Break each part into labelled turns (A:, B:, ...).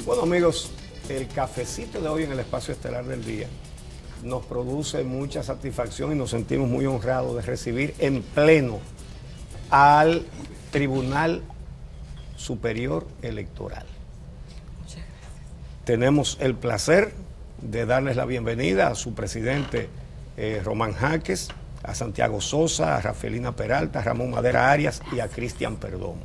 A: Bueno, amigos, el cafecito de hoy en el Espacio Estelar del Día nos produce mucha satisfacción y nos sentimos muy honrados de recibir en pleno al Tribunal Superior Electoral. Tenemos el placer de darles la bienvenida a su presidente Román Jaques, a Santiago Sosa, a Rafaelina Peralta, a Ramón Madera Arias y a Cristian Perdomo.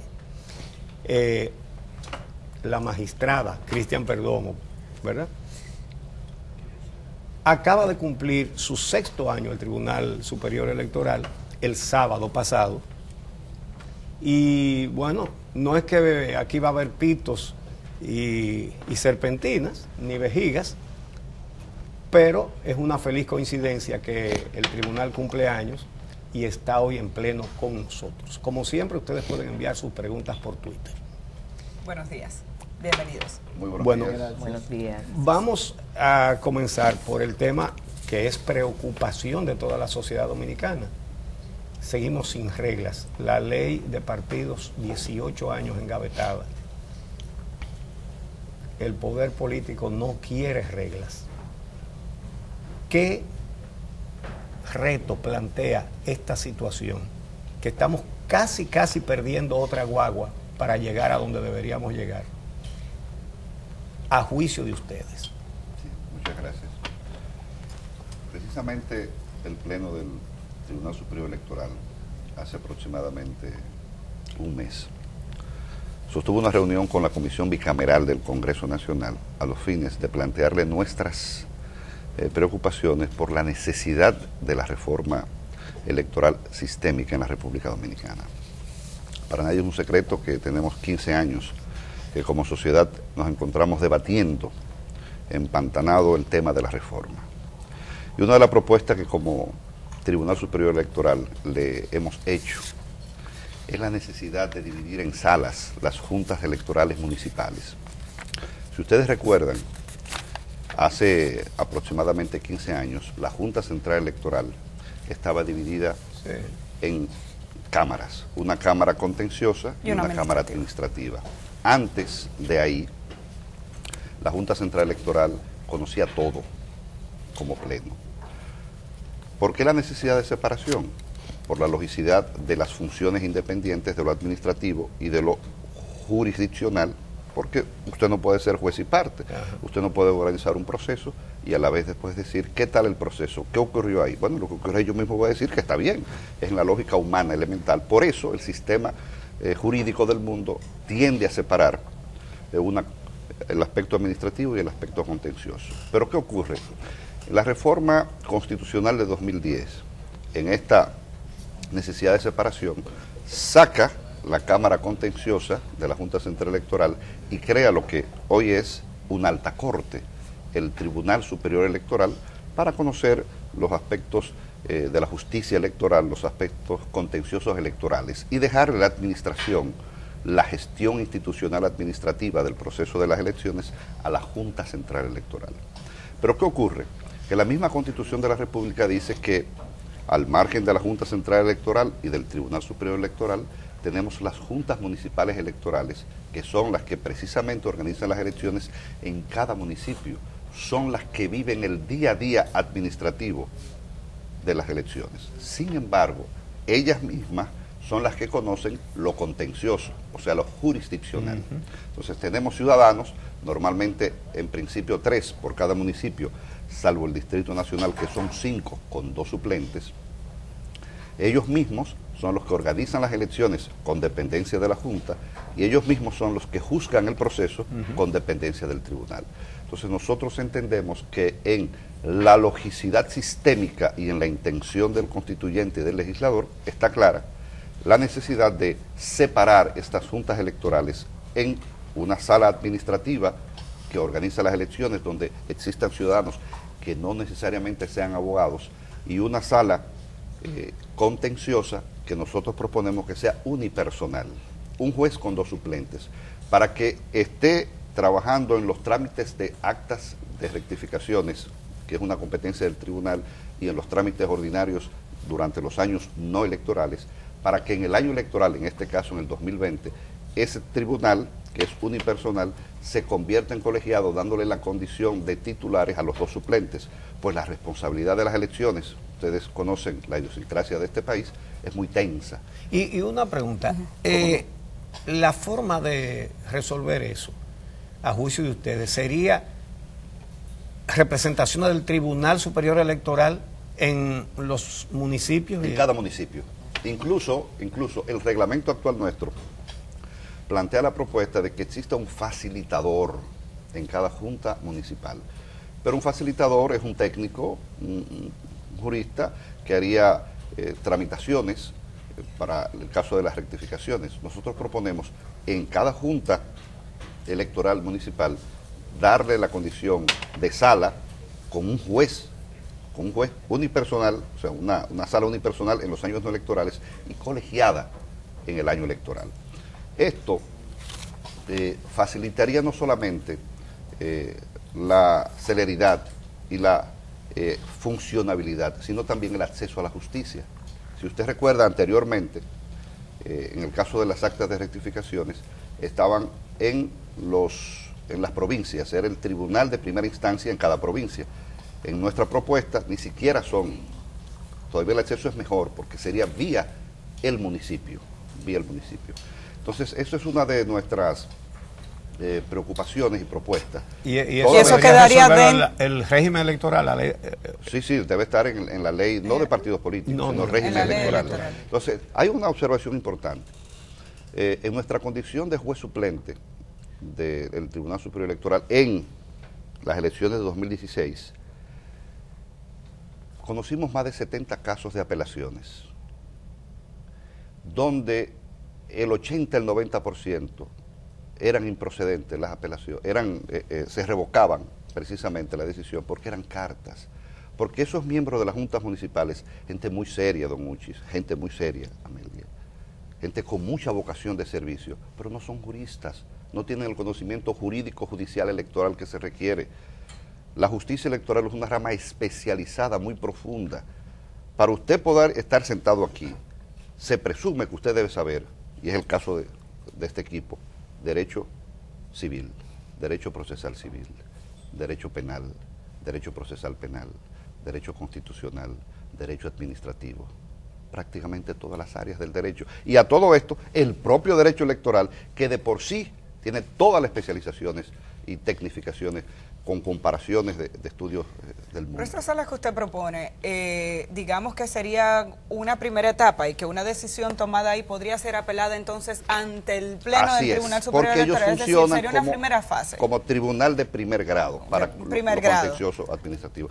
A: La magistrada Cristian Perdomo, ¿verdad?, acaba de cumplir su 6º año el Tribunal Superior Electoral el sábado pasado. Y bueno, no es que aquí va a haber pitos y serpentinas, ni vejigas, pero es una feliz coincidencia que el tribunal cumple años y está hoy en pleno con nosotros. Como siempre, ustedes pueden enviar sus preguntas por Twitter.
B: Buenos días, bienvenidos.
A: Muy buenos días.
C: Buenos días.
A: Vamos a comenzar por el tema que es preocupación de toda la sociedad dominicana. Seguimos sin reglas. La ley de partidos, 18 años engavetada. El poder político no quiere reglas. ¿Qué reto plantea esta situación? Que estamos casi perdiendo otra guagua para llegar a donde deberíamos llegar, a juicio de ustedes.
D: Sí, muchas gracias. Precisamente el Pleno del Tribunal Superior Electoral, hace aproximadamente un mes, sostuvo una reunión con la Comisión Bicameral del Congreso Nacional a los fines de plantearle nuestras preocupaciones por la necesidad de la reforma electoral sistémica en la República Dominicana. Para nadie es un secreto que tenemos 15 años que como sociedad nos encontramos debatiendo empantanado el tema de la reforma. Y una de las propuestas que como Tribunal Superior Electoral le hemos hecho es la necesidad de dividir en salas las juntas electorales municipales. Si ustedes recuerdan, hace aproximadamente 15 años, la Junta Central Electoral estaba dividida en cámaras, una cámara contenciosa y una cámara administrativa. Antes de ahí, la Junta Central Electoral conocía todo como pleno. ¿Por qué la necesidad de separación? Por la logicidad de las funciones independientes de lo administrativo y de lo jurisdiccional, porque usted no puede ser juez y parte. Usted no puede organizar un proceso y a la vez después decir, ¿qué tal el proceso? ¿Qué ocurrió ahí? Bueno, lo que ocurrió ahí yo mismo voy a decir que está bien, es en la lógica humana elemental. Por eso el sistema jurídico del mundo tiende a separar el aspecto administrativo y el aspecto contencioso. Pero ¿qué ocurre? La reforma constitucional de 2010, en esta necesidad de separación, saca la Cámara Contenciosa de la Junta Central Electoral y crea lo que hoy es una alta corte, el Tribunal Superior Electoral, para conocer los aspectos de la justicia electoral, los aspectos contenciosos electorales, y dejar la administración, la gestión institucional administrativa del proceso de las elecciones a la Junta Central Electoral. Pero ¿qué ocurre? Que la misma Constitución de la República dice que al margen de la Junta Central Electoral y del Tribunal Superior Electoral, tenemos las juntas municipales electorales, que son las que precisamente organizan las elecciones en cada municipio, son las que viven el día a día administrativo de las elecciones. Sin embargo, ellas mismas son las que conocen lo contencioso, o sea, lo jurisdiccional. Entonces tenemos ciudadanos, normalmente en principio 3 por cada municipio, salvo el Distrito Nacional, que son 5 con 2 suplentes. Ellos mismos son los que organizan las elecciones con dependencia de la Junta y ellos mismos son los que juzgan el proceso con dependencia del tribunal. Entonces nosotros entendemos que en la logicidad sistémica y en la intención del constituyente y del legislador está clara la necesidad de separar estas juntas electorales en una sala administrativa que organiza las elecciones donde existan ciudadanos que no necesariamente sean abogados y una sala contenciosa que nosotros proponemos que sea unipersonal, un juez con 2 suplentes, para que esté trabajando en los trámites de actas de rectificaciones, que es una competencia del tribunal, y en los trámites ordinarios durante los años no electorales, para que en el año electoral, en este caso en el 2020, ese tribunal que es unipersonal, se convierte en colegiado, dándole la condición de titulares a los dos suplentes. Pues la responsabilidad de las elecciones, ustedes conocen la idiosincrasia de este país, es muy tensa.
A: Y una pregunta, la forma de resolver eso, a juicio de ustedes, ¿sería representación del Tribunal Superior Electoral en los municipios?
D: En cada municipio. Incluso el reglamento actual nuestro plantea la propuesta de que exista un facilitador en cada junta municipal. Pero un facilitador es un técnico, un jurista, que haría tramitaciones para el caso de las rectificaciones. Nosotros proponemos en cada junta electoral municipal darle la condición de sala con un juez unipersonal, o sea, una sala unipersonal en los años no electorales y colegiada en el año electoral. Esto facilitaría no solamente la celeridad y la funcionabilidad, sino también el acceso a la justicia. Si usted recuerda anteriormente, en el caso de las actas de rectificaciones, estaban en las provincias, era el tribunal de primera instancia en cada provincia. En nuestra propuesta ni siquiera son, todavía el acceso es mejor, porque sería vía el municipio. Entonces, eso es una de nuestras preocupaciones y propuestas.
A: ¿Y eso quedaría dentro el régimen electoral? La ley,
D: sí, debe estar en la ley, no de partidos políticos, sino régimen electoral. Entonces, hay una observación importante. En nuestra condición de juez suplente del Tribunal Superior Electoral en las elecciones de 2016, conocimos más de 70 casos de apelaciones, donde el 80, el 90% eran improcedentes las apelaciones, se revocaban precisamente la decisión porque eran cartas, porque esos miembros de las juntas municipales, gente muy seria, don Uchis, gente muy seria, Amelia, gente con mucha vocación de servicio, pero no son juristas, no tienen el conocimiento jurídico, judicial, electoral que se requiere. La justicia electoral es una rama especializada, muy profunda. Para usted poder estar sentado aquí, se presume que usted debe saber, y es el caso de este equipo, derecho civil, derecho procesal civil, derecho penal, derecho procesal penal, derecho constitucional, derecho administrativo, prácticamente todas las áreas del derecho. Y a todo esto, el propio derecho electoral, que de por sí tiene todas las especializaciones y tecnificaciones con comparaciones de estudios del mundo.
B: Pero estas salas que usted propone, digamos que sería una primera etapa y que una decisión tomada ahí podría ser apelada entonces ante el Pleno del Tribunal Superior Electoral, es decir, sería una primera fase. Como
D: tribunal de primer grado para lo contencioso administrativo.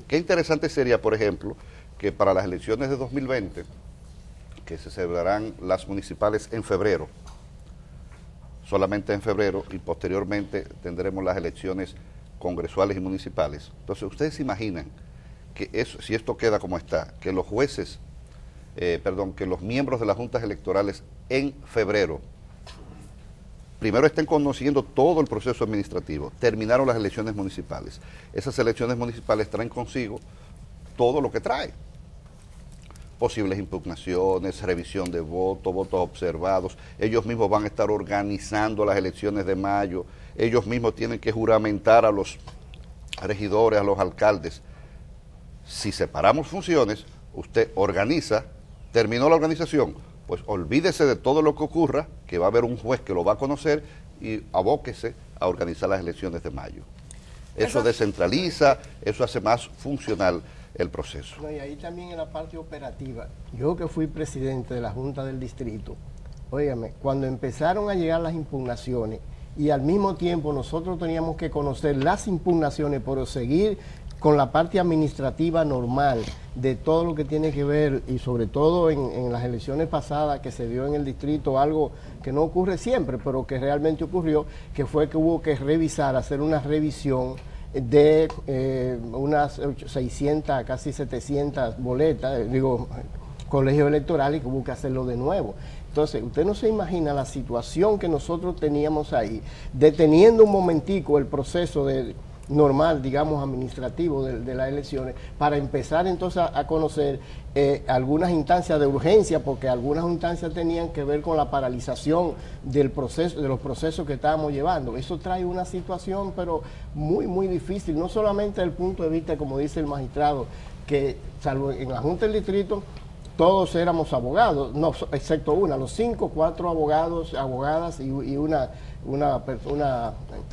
D: Qué interesante sería, por ejemplo, que para las elecciones de 2020, que se celebrarán las municipales en febrero, solamente en febrero, y posteriormente tendremos las elecciones congresuales y municipales. Entonces, ustedes se imaginan que eso, si esto queda como está, que los jueces, que los miembros de las juntas electorales en febrero, primero estén conociendo todo el proceso administrativo, terminaron las elecciones municipales. Esas elecciones municipales traen consigo todo lo que trae. Posibles impugnaciones, revisión de votos, votos observados. Ellos mismos van a estar organizando las elecciones de mayo. Ellos mismos tienen que juramentar a los regidores, a los alcaldes. Si separamos funciones, usted organiza, terminó la organización, pues olvídese de todo lo que ocurra, que va a haber un juez que lo va a conocer y abóquese a organizar las elecciones de mayo. Eso descentraliza, eso hace más funcional el proceso.
C: No, y ahí también en la parte operativa, yo que fui presidente de la Junta del Distrito, óigame, cuando empezaron a llegar las impugnaciones y al mismo tiempo nosotros teníamos que conocer las impugnaciones, pero seguir con la parte administrativa normal de todo lo que tiene que ver, y sobre todo en las elecciones pasadas que se dio en el distrito, algo que no ocurre siempre, pero que realmente ocurrió, que fue que hubo que revisar, hacer una revisión de unas 600, casi 700 boletas, colegios electorales, que hubo que hacerlo de nuevo. Entonces, usted no se imagina la situación que nosotros teníamos ahí, deteniendo un momentico el proceso de normal, digamos, administrativo de las elecciones, para empezar entonces a conocer algunas instancias de urgencia, porque algunas instancias tenían que ver con la paralización del proceso, de los procesos que estábamos llevando. Eso trae una situación, pero muy, muy difícil, no solamente desde el punto de vista, como dice el magistrado, que salvo en la Junta del Distrito, todos éramos abogados, no, excepto los 4 abogados, abogadas y una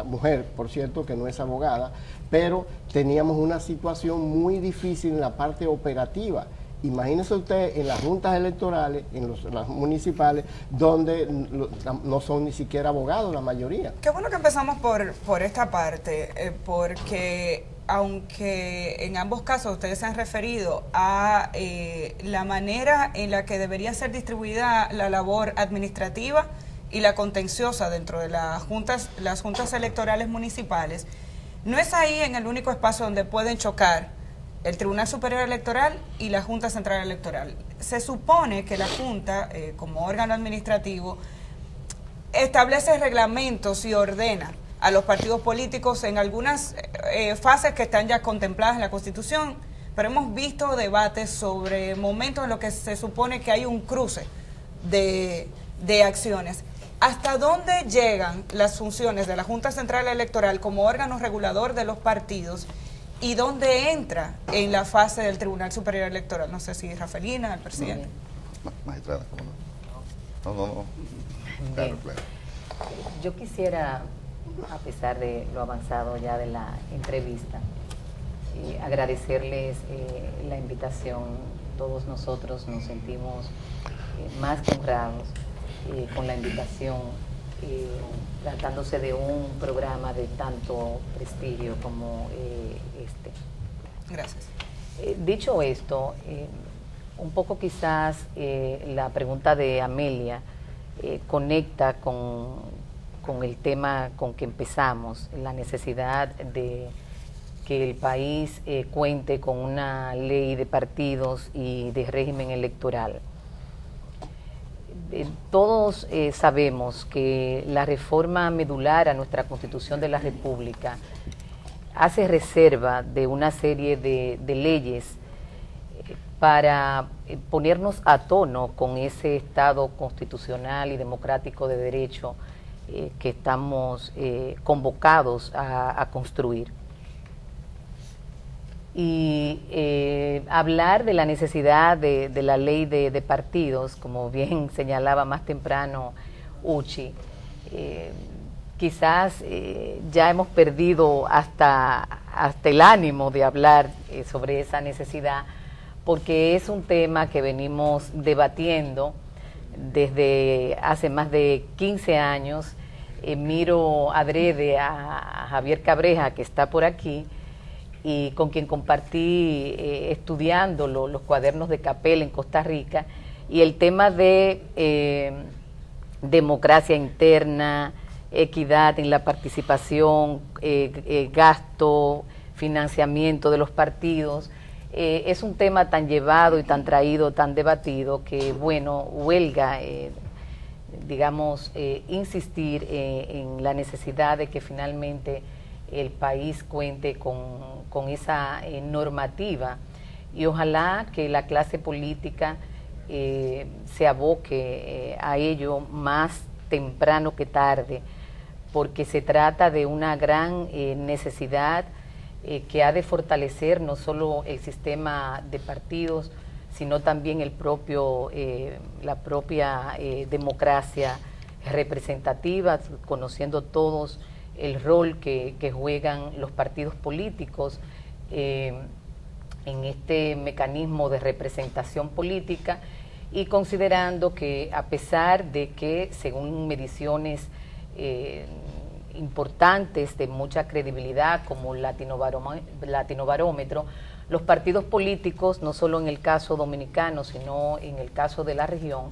C: mujer, por cierto, que no es abogada, pero teníamos una situación muy difícil en la parte operativa. Imagínese usted en las juntas electorales, en las municipales, donde no son ni siquiera abogados la mayoría.
B: Qué bueno que empezamos por esta parte, porque aunque en ambos casos ustedes se han referido a la manera en la que debería ser distribuida la labor administrativa y la contenciosa dentro de las juntas electorales municipales, no es ahí en el único espacio donde pueden chocar el Tribunal Superior Electoral y la Junta Central Electoral. Se supone que la Junta, como órgano administrativo, establece reglamentos y ordena a los partidos políticos en algunas fases que están ya contempladas en la Constitución, pero hemos visto debates sobre momentos en los que se supone que hay un cruce de acciones. ¿Hasta dónde llegan las funciones de la Junta Central Electoral como órgano regulador de los partidos y dónde entra en la fase del Tribunal Superior Electoral? No sé si Rafaelina, el presidente.
D: Magistrada, ¿cómo no? No. Claro.
E: Yo quisiera, a pesar de lo avanzado ya de la entrevista, agradecerles la invitación. Todos nosotros nos sentimos más que honrados con la invitación, tratándose de un programa de tanto prestigio como este.
B: Gracias.
E: Dicho esto, un poco quizás la pregunta de Amelia conecta con el tema con que empezamos, la necesidad de que el país cuente con una ley de partidos y de régimen electoral. Todos sabemos que la reforma medular a nuestra Constitución de la República hace reserva de una serie de leyes para ponernos a tono con ese Estado constitucional y democrático de derecho que estamos convocados a construir. Y hablar de la necesidad de la ley de partidos, como bien señalaba más temprano Uchi, quizás ya hemos perdido hasta el ánimo de hablar sobre esa necesidad, porque es un tema que venimos debatiendo desde hace más de 15 años. Miro adrede a Javier Cabreja, que está por aquí, y con quien compartí estudiando los cuadernos de Capel en Costa Rica, y el tema de democracia interna, equidad en la participación, gasto, financiamiento de los partidos, es un tema tan llevado y tan traído, tan debatido, que bueno, huelga, digamos, insistir en la necesidad de que finalmente el país cuente con esa normativa, y ojalá que la clase política se aboque a ello más temprano que tarde, porque se trata de una gran necesidad que ha de fortalecer no solo el sistema de partidos, sino también la propia democracia representativa, conociendo todos el rol que juegan los partidos políticos en este mecanismo de representación política, y considerando que, a pesar de que según mediciones importantes de mucha credibilidad como Latinobarómetro, los partidos políticos, no solo en el caso dominicano, sino en el caso de la región,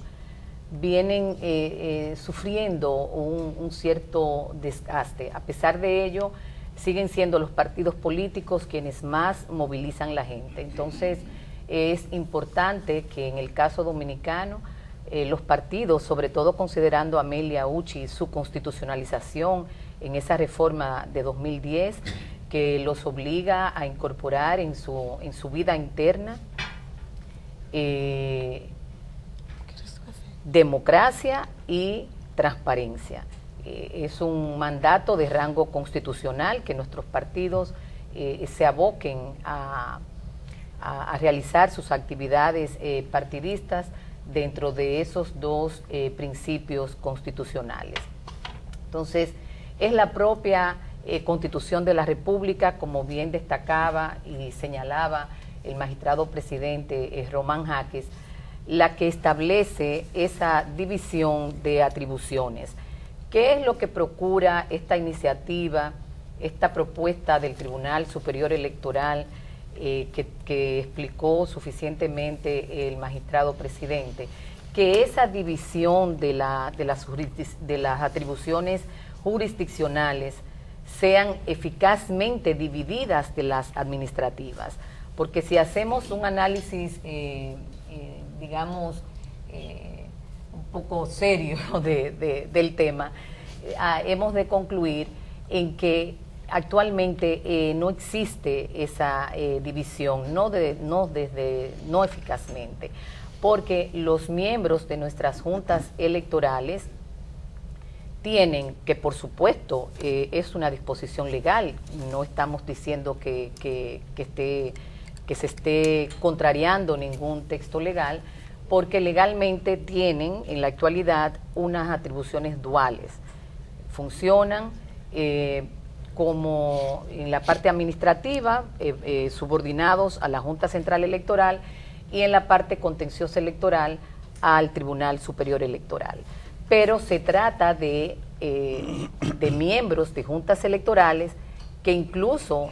E: vienen sufriendo un cierto desgaste. A pesar de ello, siguen siendo los partidos políticos quienes más movilizan la gente. Entonces, es importante que en el caso dominicano, los partidos, sobre todo considerando, Amelia, Uchi, su constitucionalización en esa reforma de 2010, que los obliga a incorporar en su vida interna democracia y transparencia. Es un mandato de rango constitucional que nuestros partidos se aboquen a realizar sus actividades partidistas dentro de esos dos principios constitucionales. Entonces, es la propia Constitución de la República, como bien destacaba y señalaba el magistrado presidente Román Jaques, la que establece esa división de atribuciones. ¿Qué es lo que procura esta iniciativa, esta propuesta del Tribunal Superior Electoral que explicó suficientemente el magistrado presidente? Que esa división de las atribuciones jurisdiccionales sean eficazmente divididas de las administrativas, porque si hacemos un análisis, digamos, un poco serio del tema, hemos de concluir en que actualmente no existe esa división, no eficazmente, porque los miembros de nuestras juntas electorales tienen, que por supuesto es una disposición legal, no estamos diciendo que se esté contrariando ningún texto legal, porque legalmente tienen en la actualidad unas atribuciones duales. Funcionan como en la parte administrativa, subordinados a la Junta Central Electoral, y en la parte contenciosa electoral al Tribunal Superior Electoral. Pero se trata de miembros de juntas electorales que incluso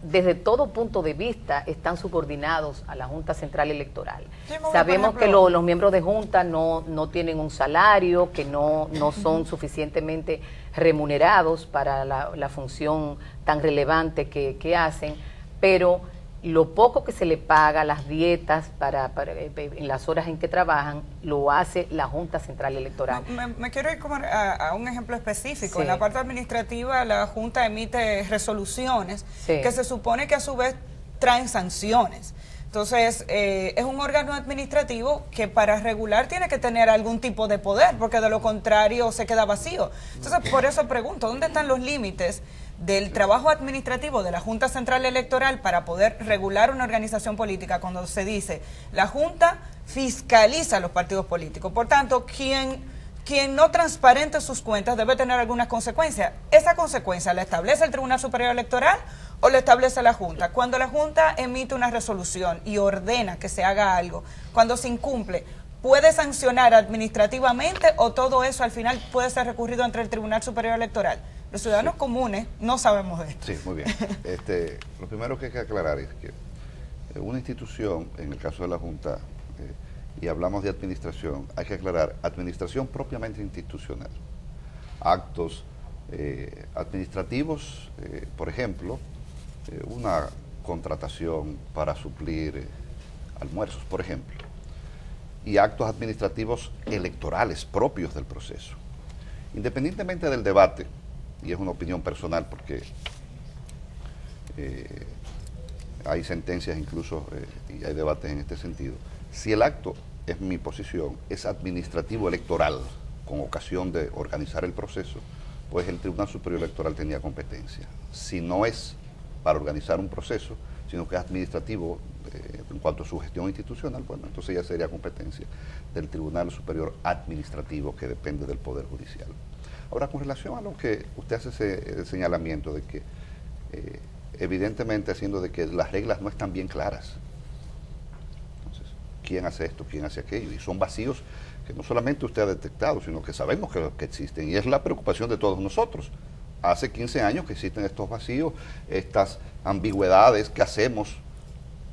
E: desde todo punto de vista están subordinados a la Junta Central Electoral. Sí, sabemos que los miembros de junta no tienen un salario, que no son suficientemente remunerados para la función tan relevante que hacen, pero lo poco que se le paga, las dietas en las horas en que trabajan, lo hace la Junta Central Electoral.
B: Me quiero ir como a un ejemplo específico. Sí. En la parte administrativa, la Junta emite resoluciones que se supone que a su vez traen sanciones. Entonces, es un órgano administrativo que para regular tiene que tener algún tipo de poder, porque de lo contrario se queda vacío. Entonces, por eso pregunto, ¿dónde están los límites del trabajo administrativo de la Junta Central Electoral para poder regular una organización política cuando se dice la Junta fiscaliza a los partidos políticos? Por tanto, quien no transparente sus cuentas debe tener algunas consecuencias. ¿Esa consecuencia la establece el Tribunal Superior Electoral o la establece la Junta? Cuando la Junta emite una resolución y ordena que se haga algo, cuando se incumple, ¿puede sancionar administrativamente o todo eso al final puede ser recurrido ante el Tribunal Superior Electoral? Los ciudadanos comunes no sabemos de esto.
D: Sí, muy bien. Lo primero que hay que aclarar es que una institución, en el caso de la Junta, y hablamos de administración, hay que aclarar administración propiamente institucional. Actos administrativos, por ejemplo, una contratación para suplir almuerzos, por ejemplo, y actos administrativos electorales propios del proceso. Independientemente del debate, y es una opinión personal porque hay sentencias incluso y hay debates en este sentido, si el acto, es mi posición, es administrativo electoral con ocasión de organizar el proceso, pues el Tribunal Superior Electoral tenía competencia. Si no es para organizar un proceso, sino que es administrativo en cuanto a su gestión institucional, bueno, entonces ya sería competencia del Tribunal Superior Administrativo, que depende del Poder Judicial. Ahora, con relación a lo que usted hace ese señalamiento de que evidentemente haciendo de que las reglas no están bien claras. Entonces, ¿quién hace esto? ¿Quién hace aquello? Y son vacíos que no solamente usted ha detectado, sino que sabemos que existen. Y es la preocupación de todos nosotros. Hace 15 años que existen estos vacíos, estas ambigüedades que hacemos.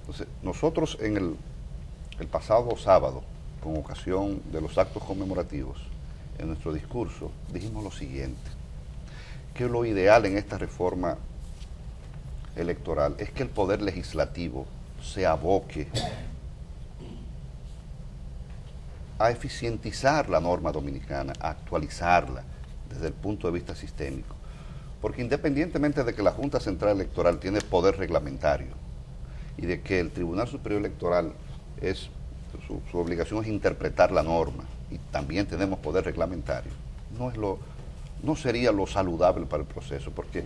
D: Entonces, nosotros en el pasado sábado, con ocasión de los actos conmemorativos, en nuestro discurso dijimos lo siguiente, que lo ideal en esta reforma electoral es que el poder legislativo se aboque a eficientizar la norma dominicana, a actualizarla desde el punto de vista sistémico. Porque independientemente de que la Junta Central Electoral tiene poder reglamentario y de que el Tribunal Superior Electoral su obligación es interpretar la norma y también tenemos poder reglamentario, no sería lo saludable para el proceso, porque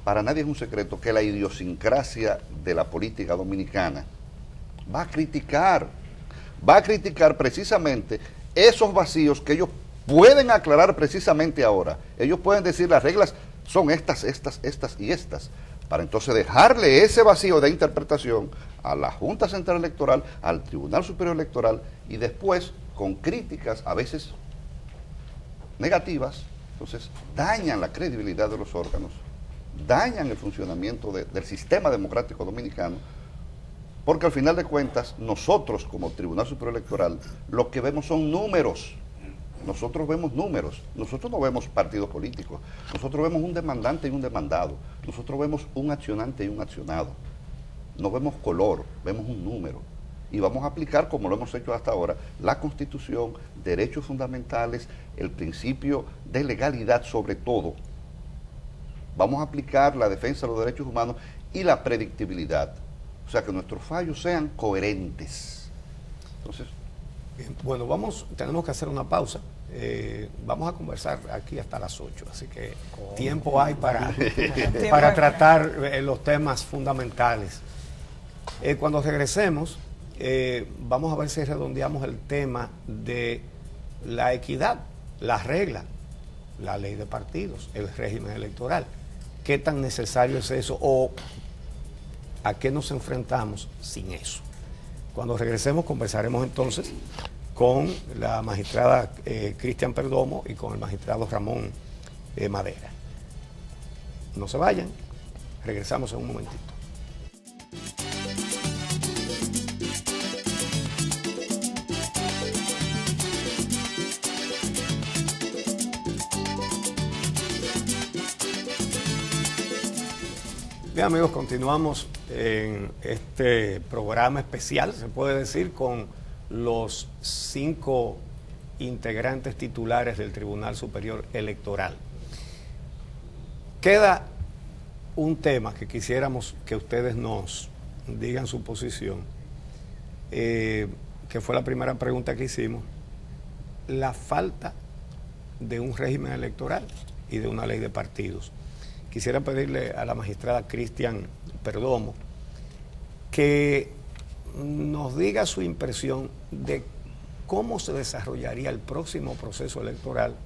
D: para nadie es un secreto que la idiosincrasia de la política dominicana va a criticar precisamente esos vacíos que ellos pueden aclarar precisamente ahora. Ellos pueden decir las reglas son estas y estas, para entonces dejarle ese vacío de interpretación a la Junta Central Electoral, al Tribunal Superior Electoral, y después, con críticas a veces negativas, entonces dañan la credibilidad de los órganos, dañan el funcionamiento del sistema democrático dominicano, porque al final de cuentas, nosotros como Tribunal Superior Electoral, lo que vemos son números. Nosotros vemos números, nosotros no vemos partidos políticos, nosotros vemos un demandante y un demandado, nosotros vemos un accionante y un accionado, no vemos color, vemos un número, y vamos a aplicar, como lo hemos hecho hasta ahora, la Constitución, derechos fundamentales, el principio de legalidad sobre todo. Vamos a aplicar la defensa de los derechos humanos y la predictibilidad, o sea, que nuestros fallos sean coherentes. Entonces,
A: bueno, tenemos que hacer una pausa. Vamos a conversar aquí hasta las 8, así que tiempo hay para tratar los temas fundamentales. Cuando regresemos, vamos a ver si redondeamos el tema de la equidad, las reglas, la ley de partidos, el régimen electoral. ¿Qué tan necesario es eso o a qué nos enfrentamos sin eso? Cuando regresemos conversaremos entonces con la magistrada Cristian Perdomo y con el magistrado Ramón Madera. No se vayan, regresamos en un momentito. Bien, amigos, continuamos en este programa especial, se puede decir, con los 5 integrantes titulares del Tribunal Superior Electoral. Queda un tema que quisiéramos que ustedes nos digan su posición, que fue la primera pregunta que hicimos: la falta de un régimen electoral y de una ley de partidos. Quisiera pedirle a la magistrada Cristian Perdomo que nos diga su impresión de cómo se desarrollaría el próximo proceso electoral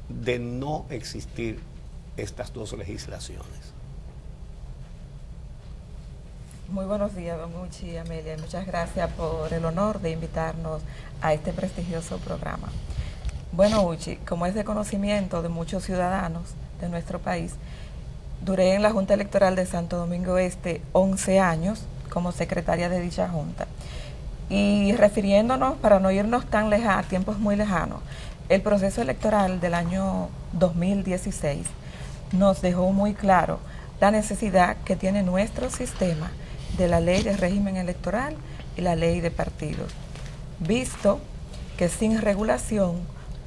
A: de no existir estas dos legislaciones.
F: Muy buenos días, don Uchi y Amelia. Muchas gracias por el honor de invitarnos a este prestigioso programa. Bueno, Uchi, como es de conocimiento de muchos ciudadanos de nuestro país, duré en la Junta Electoral de Santo Domingo Este 11 años como secretaria de dicha Junta. Y refiriéndonos, para no irnos tan lejanos, a tiempos muy lejanos, el proceso electoral del año 2016 nos dejó muy claro la necesidad que tiene nuestro sistema de la ley de régimen electoral y la ley de partidos, visto que sin regulación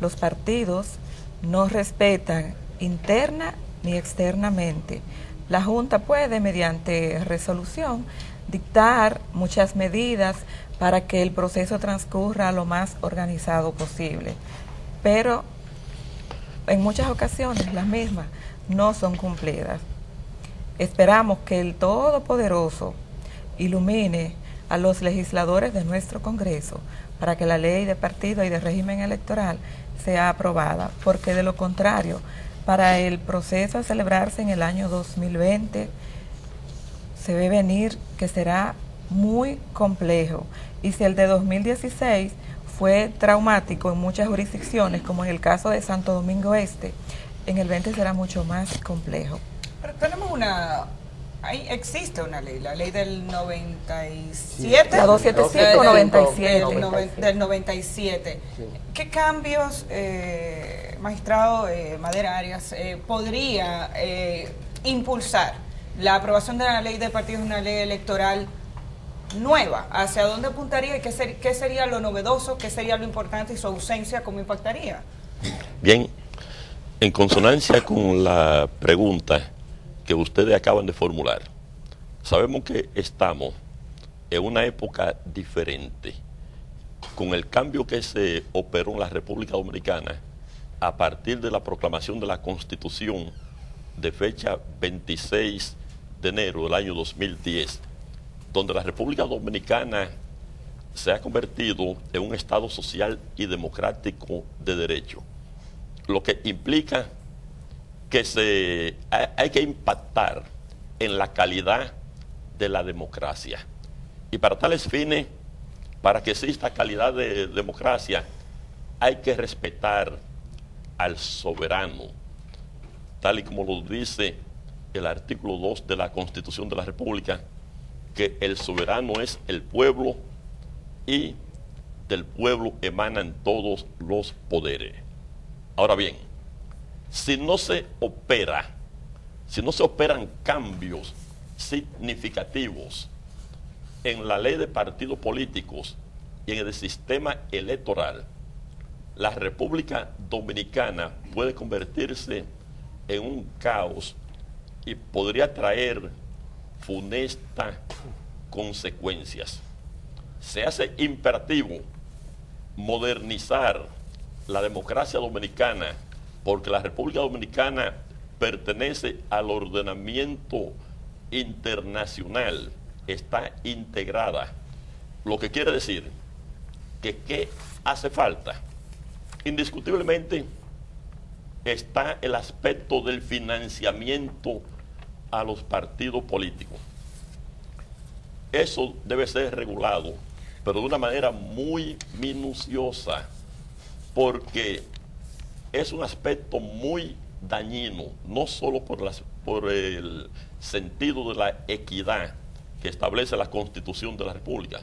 F: los partidos no respetan interna ni externamente. La Junta puede, mediante resolución, dictar muchas medidas para que el proceso transcurra lo más organizado posible, pero en muchas ocasiones las mismas no son cumplidas. Esperamos que el Todopoderoso ilumine a los legisladores de nuestro Congreso para que la ley de partido y de régimen electoral sea aprobada, porque de lo contrario, para el proceso a celebrarse en el año 2020, se ve venir que será muy complejo. Y si el de 2016 fue traumático en muchas jurisdicciones, como en el caso de Santo Domingo Este, en el 20 será mucho más complejo.
B: Pero tenemos ahí existe una ley, la ley del 97.
F: La 275 97.
B: Del 97. Sí. ¿Qué cambios, magistrado Madera Arias, podría impulsar la aprobación de la ley de partidos, una ley electoral nueva? ¿Hacia dónde apuntaría y qué sería lo novedoso, qué sería lo importante y su ausencia cómo impactaría?
G: Bien, En consonancia con la pregunta que ustedes acaban de formular, sabemos que estamos en una época diferente, con el cambio que se operó en la República Dominicana a partir de la proclamación de la Constitución de fecha 26 de enero del año 2010, donde la República Dominicana se ha convertido en un Estado social y democrático de derecho, lo que implica que hay que impactar en la calidad de la democracia. Y para tales fines, para que exista calidad de democracia, hay que respetar al soberano, tal y como lo dice el artículo 2 de la Constitución de la República, que el soberano es el pueblo y del pueblo emanan todos los poderes. Ahora bien, si no se operan cambios significativos en la ley de partidos políticos y en el sistema electoral, la República Dominicana puede convertirse en un caos y podría traer funestas consecuencias. Se hace imperativo modernizar la democracia dominicana, porque la República Dominicana pertenece al ordenamiento internacional, está integrada, lo que quiere decir que ¿qué hace falta? Indiscutiblemente está el aspecto del financiamiento a los partidos políticos. Eso debe ser regulado, pero de una manera muy minuciosa, porque es un aspecto muy dañino, no solo por el sentido de la equidad que establece la Constitución de la República,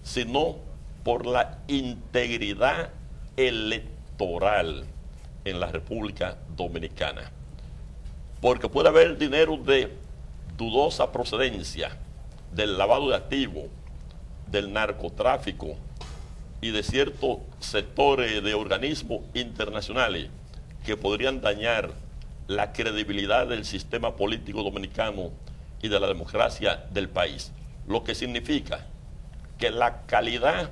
G: sino por la integridad electoral en la República Dominicana. Porque puede haber dinero de dudosa procedencia, del lavado de activos, del narcotráfico y de ciertos sectores de organismos internacionales que podrían dañar la credibilidad del sistema político dominicano y de la democracia del país. Lo que significa que la calidad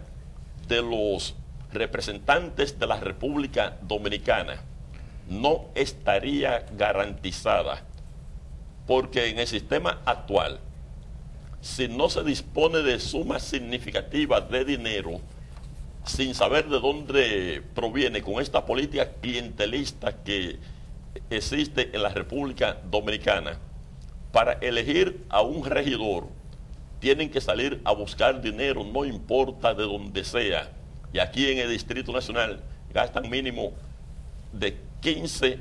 G: de los representantes de la República Dominicana no estaría garantizada, porque en el sistema actual, si no se dispone de sumas significativas de dinero, sin saber de dónde proviene, con esta política clientelista que existe en la República Dominicana, para elegir a un regidor tienen que salir a buscar dinero, no importa de dónde sea. Y aquí en el Distrito Nacional gastan mínimo de 15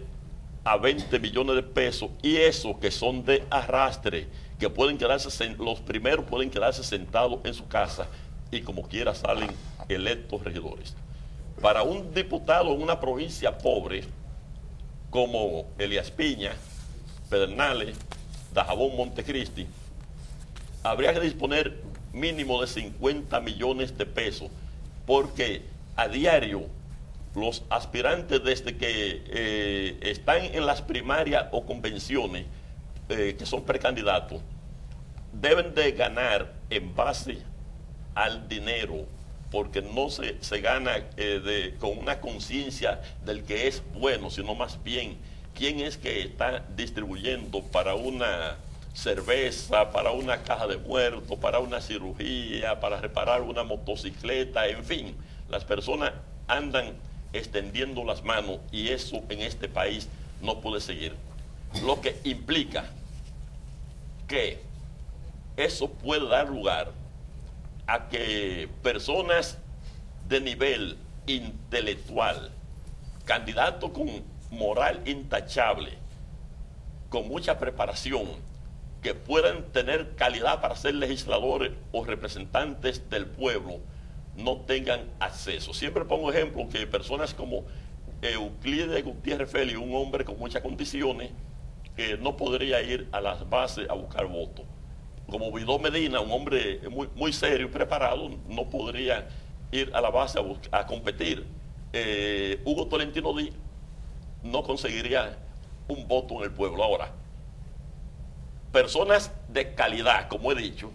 G: a 20 millones de pesos, y eso que son de arrastre, que pueden quedarse, los primeros pueden quedarse sentados en su casa y como quiera salen electos regidores. Para un diputado en una provincia pobre como Elías Piña, Pedernales, Dajabón, Montecristi, habría que disponer mínimo de 50 millones de pesos, porque a diario los aspirantes, desde que están en las primarias o convenciones, que son precandidatos, deben de ganar en base al dinero, porque no se gana con una conciencia del que es bueno, sino más bien quién es que está distribuyendo para una cerveza, para una caja de muertos, para una cirugía, para reparar una motocicleta, en fin. Las personas andan extendiendo las manos y eso en este país no puede seguir. Lo que implica que eso puede dar lugar a que personas de nivel intelectual, candidatos con moral intachable, con mucha preparación, que puedan tener calidad para ser legisladores o representantes del pueblo, no tengan acceso. Siempre pongo ejemplo que personas como Euclides Gutiérrez Félix, un hombre con muchas condiciones, que no podría ir a las bases a buscar votos. Como Vidó Medina, un hombre muy serio y preparado, no podría ir a la base a competir. Hugo Tolentino Díaz, no conseguiría un voto en el pueblo. Ahora, personas de calidad, como he dicho,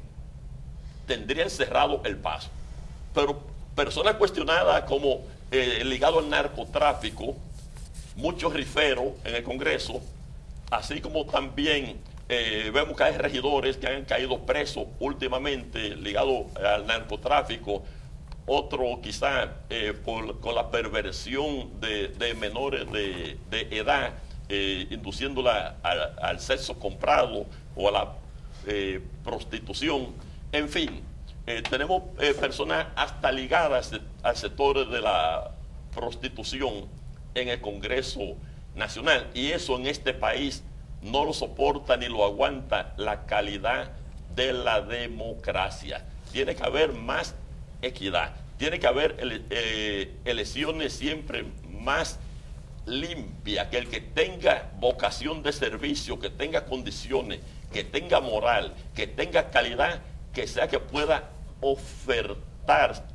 G: tendrían cerrado el paso. Pero personas cuestionadas como ligado al narcotráfico, muchos riferos en el Congreso, así como también vemos que hay regidores que han caído presos últimamente ligados al narcotráfico, otro quizá con la perversión de menores de edad, induciéndola al sexo comprado o a la prostitución. En fin, tenemos personas hasta ligadas al sector de la prostitución en el Congreso Nacional, y eso en este país no lo soporta ni lo aguanta la calidad de la democracia. Tiene que haber más equidad, tiene que haber elecciones siempre más limpias, que el que tenga vocación de servicio, que tenga condiciones, que tenga moral, que tenga calidad, que sea que pueda ofertar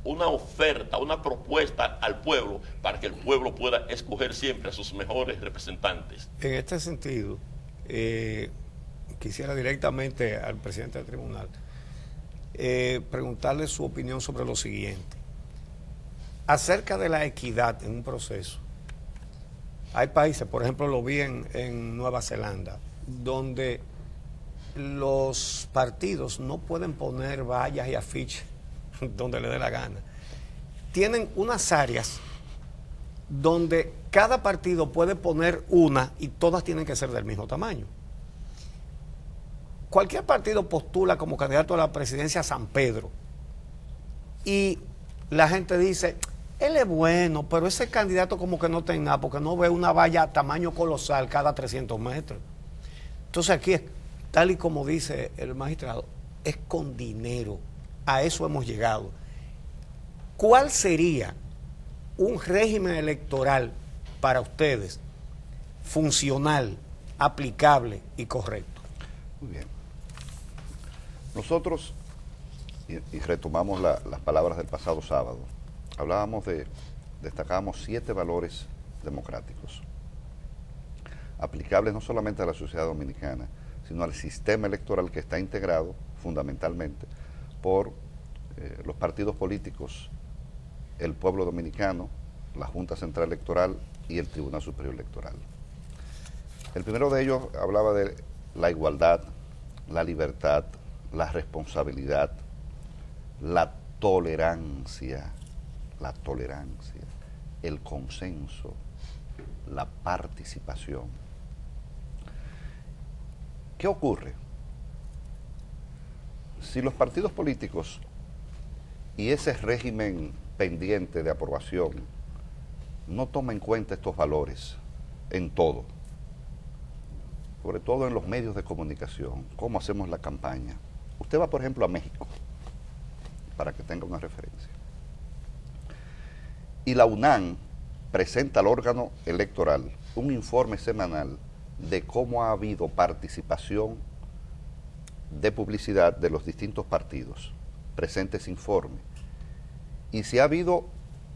G: una propuesta al pueblo para que el pueblo pueda escoger siempre a sus mejores representantes.
A: En este sentido, quisiera directamente al presidente del tribunal preguntarle su opinión sobre lo siguiente. Acerca de la equidad en un proceso, hay países, por ejemplo lo vi en Nueva Zelanda, donde los partidos no pueden poner vallas y afiches donde le dé la gana. Tienen unas áreas donde cada partido puede poner una y todas tienen que ser del mismo tamaño. Cualquier partido postula como candidato a la presidencia a San Pedro y la gente dice, él es bueno, pero ese candidato como que no tiene nada porque no ve una valla tamaño colosal cada 300 metros. Entonces aquí es tal y como dice el magistrado, es con dinero. A eso hemos llegado. ¿Cuál sería un régimen electoral para ustedes funcional, aplicable y correcto?
D: Muy bien. Nosotros, y retomamos las palabras del pasado sábado, destacábamos 7 valores democráticos, aplicables no solamente a la sociedad dominicana, sino al sistema electoral que está integrado fundamentalmente por los partidos políticos, el pueblo dominicano, la Junta Central Electoral y el Tribunal Superior Electoral. El primero de ellos hablaba de la igualdad, la libertad, la responsabilidad, la tolerancia, el consenso, la participación. ¿Qué ocurre? Si los partidos políticos y ese régimen pendiente de aprobación no toman en cuenta estos valores en todo, sobre todo en los medios de comunicación, cómo hacemos la campaña. Usted va, por ejemplo, a México, para que tenga una referencia, y la UNAM presenta al órgano electoral un informe semanal de cómo ha habido participación de publicidad de los distintos partidos. Presenta ese informe. Y si ha habido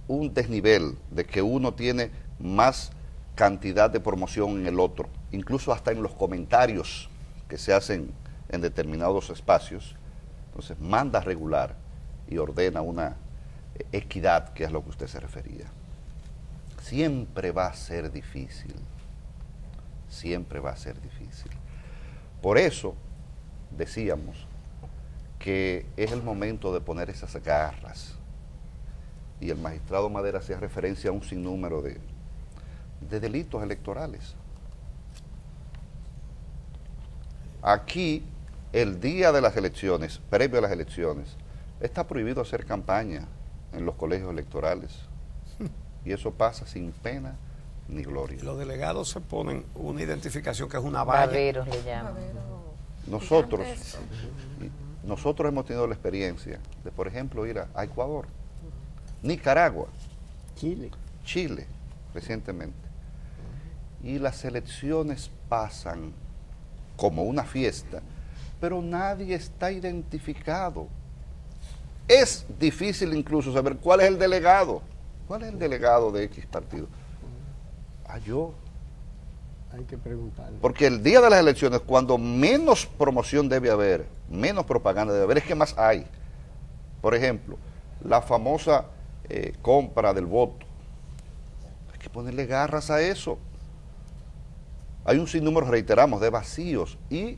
D: un desnivel de que uno tiene más cantidad de promoción en el otro, incluso hasta en los comentarios que se hacen en determinados espacios, entonces manda a regular y ordena una equidad, que es lo que usted se refería. Siempre va a ser difícil, siempre va a ser difícil. Por eso decíamos que es el momento de poner esas garras, y el magistrado Madera hacía referencia a un sinnúmero de delitos electorales. Aquí, el día de las elecciones, previo a las elecciones, está prohibido hacer campaña en los colegios electorales, y eso pasa sin pena ni gloria.
A: Los delegados se ponen una identificación que es una valla.
E: Baberos le llaman.
D: Nosotros hemos tenido la experiencia de, por ejemplo, ir a Ecuador, Nicaragua, Chile, recientemente. Y las elecciones pasan como una fiesta, pero nadie está identificado. Es difícil incluso saber cuál es el delegado. ¿Cuál es el delegado de X partido? Yo,
C: Hay que preguntarle.
D: Porque el día de las elecciones, cuando menos promoción debe haber, menos propaganda debe haber, es que más hay. Por ejemplo, la famosa compra del voto. Hay que ponerle garras a eso. Hay un sinnúmero, reiteramos, de vacíos y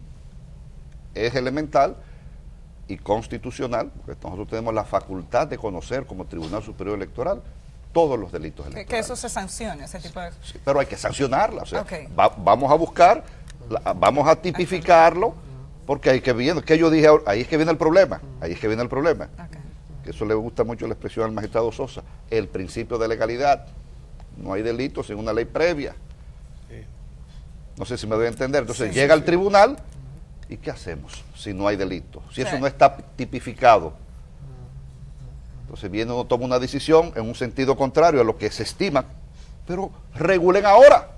D: es elemental y constitucional, porque nosotros tenemos la facultad de conocer como Tribunal Superior Electoral todos los delitos electorales.
B: Que eso se sancione, ese tipo de...
D: Sí, pero hay que sancionarla, o sea,
B: okay.
D: Vamos a buscar, vamos a tipificarlo, porque ahí que viene, que yo dije, ahí es que viene el problema,
B: Okay.
D: Que eso le gusta mucho la expresión al magistrado Sosa, el principio de legalidad, no hay delito sin una ley previa. Sí. No sé si me doy a entender, entonces llega al tribunal, ¿y qué hacemos si no hay delito? Si eso no está tipificado. Entonces viene uno, toma una decisión en un sentido contrario a lo que se estima, pero regulen ahora.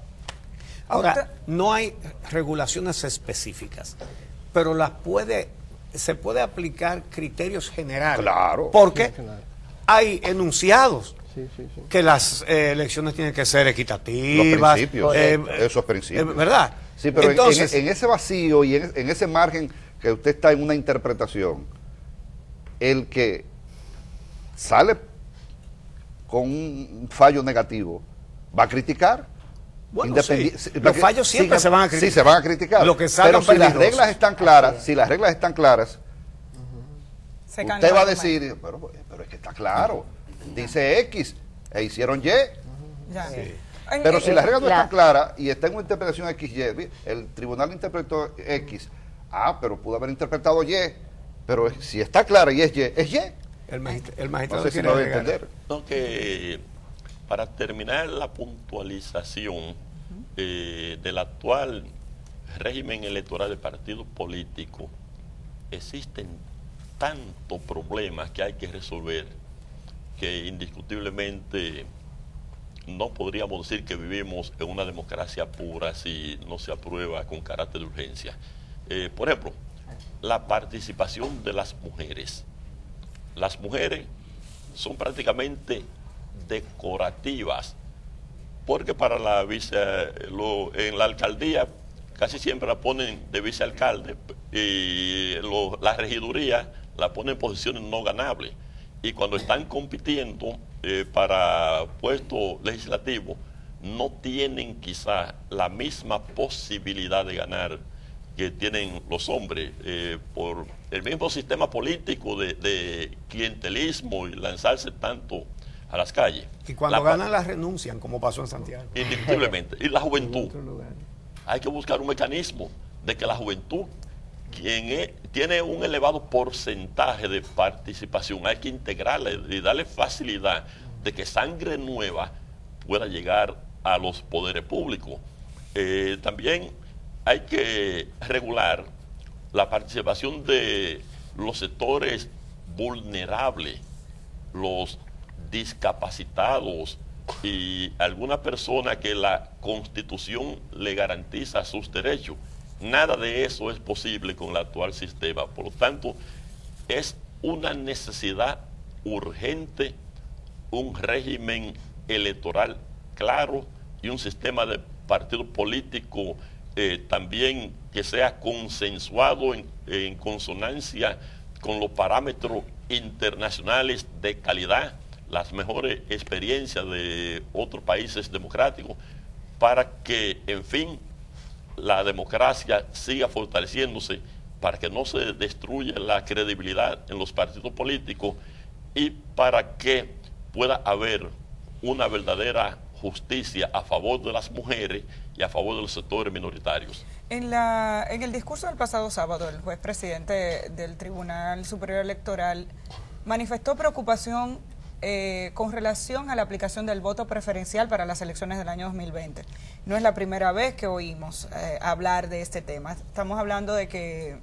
A: Ahora, no hay regulaciones específicas, pero se puede aplicar criterios generales.
D: Claro.
A: Porque
C: claro.
A: Hay enunciados.
C: Sí.
A: Que las elecciones tienen que ser equitativas.
D: Los principios, esos principios.
A: ¿Verdad?
D: Sí, pero
A: entonces,
D: en ese vacío y en ese margen que usted está en una interpretación, el que sale con un fallo negativo va a criticar.
A: Bueno, sí. Los fallos siempre se van a criticar.
D: Sí, se van a criticar.
A: Lo que
D: pero si las reglas están claras, usted va a decir, pero es que está claro, dice X e hicieron Y.
B: Ya.
A: Sí.
D: Pero si las reglas no están claras y está en una interpretación XY, el tribunal interpretó X, pero pudo haber interpretado Y, pero si está clara y es Y, es Y.
A: El magistrado
D: no sé si lo voy a entender.
G: No, que para terminar la puntualización del actual régimen electoral de partidos políticos, existen tantos problemas que hay que resolver que indiscutiblemente no podríamos decir que vivimos en una democracia pura si no se aprueba con carácter de urgencia. Por ejemplo, la participación de las mujeres. Las mujeres son prácticamente decorativas, porque para en la alcaldía casi siempre la ponen de vicealcalde y la regiduría la ponen en posiciones no ganables. Y cuando están compitiendo para puestos legislativos, no tienen quizá la misma posibilidad de ganar que tienen los hombres por el mismo sistema político de clientelismo y lanzarse tanto a las calles.
A: Y cuando ganan las renuncian, como pasó en Santiago.
G: Indiscutiblemente. Y la juventud. Hay que buscar un mecanismo de que la juventud, tiene un elevado porcentaje de participación, hay que integrarla y darle facilidad de que sangre nueva pueda llegar a los poderes públicos. También hay que regular la participación de los sectores vulnerables, los discapacitados y alguna persona que la Constitución le garantiza sus derechos. Nada de eso es posible con el actual sistema. Por lo tanto, es una necesidad urgente un régimen electoral claro y un sistema de partido político también que sea consensuado en consonancia con los parámetros internacionales de calidad, las mejores experiencias de otros países democráticos, para que, en fin, la democracia siga fortaleciéndose, para que no se destruya la credibilidad en los partidos políticos y para que pueda haber una verdadera justicia a favor de las mujeres y a favor de los sectores minoritarios.
B: En el discurso del pasado sábado, el juez presidente del Tribunal Superior Electoral manifestó preocupación con relación a la aplicación del voto preferencial para las elecciones del año 2020. No es la primera vez que oímos hablar de este tema. Estamos hablando de que,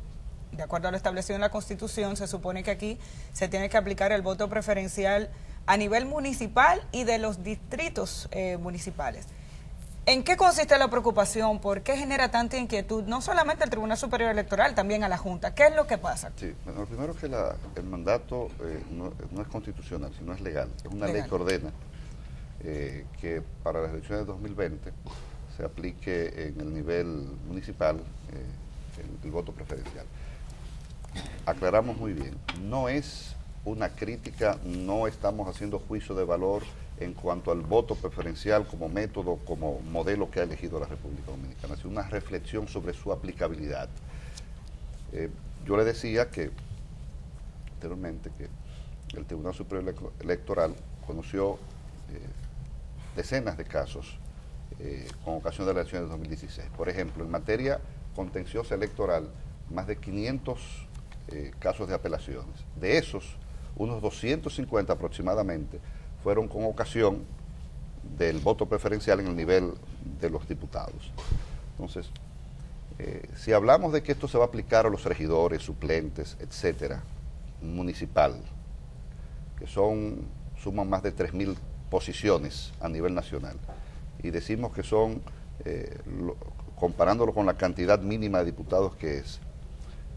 B: de acuerdo a lo establecido en la Constitución, se supone que aquí se tiene que aplicar el voto preferencial a nivel municipal y de los distritos municipales. ¿En qué consiste la preocupación? ¿Por qué genera tanta inquietud? No solamente al Tribunal Superior Electoral, también a la Junta. ¿Qué es lo que pasa?
D: Sí, bueno, lo primero es que el mandato no es constitucional, sino es legal. Es una ley que ordena que para las elecciones de 2020 se aplique en el nivel municipal el voto preferencial. Aclaramos muy bien, no es una crítica, no estamos haciendo juicio de valor en cuanto al voto preferencial como método, como modelo que ha elegido la República Dominicana, es una reflexión sobre su aplicabilidad. Yo le decía que anteriormente que el Tribunal Superior Electoral conoció decenas de casos con ocasión de las elecciones de 2016. Por ejemplo, en materia contenciosa electoral, más de 500 casos de apelaciones. De esos, unos 250 aproximadamente fueron con ocasión del voto preferencial en el nivel de los diputados. Entonces, si hablamos de que esto se va a aplicar a los regidores, suplentes, etcétera, municipal, que suman más de 3.000 posiciones a nivel nacional, y decimos que son, comparándolo con la cantidad mínima de diputados que es,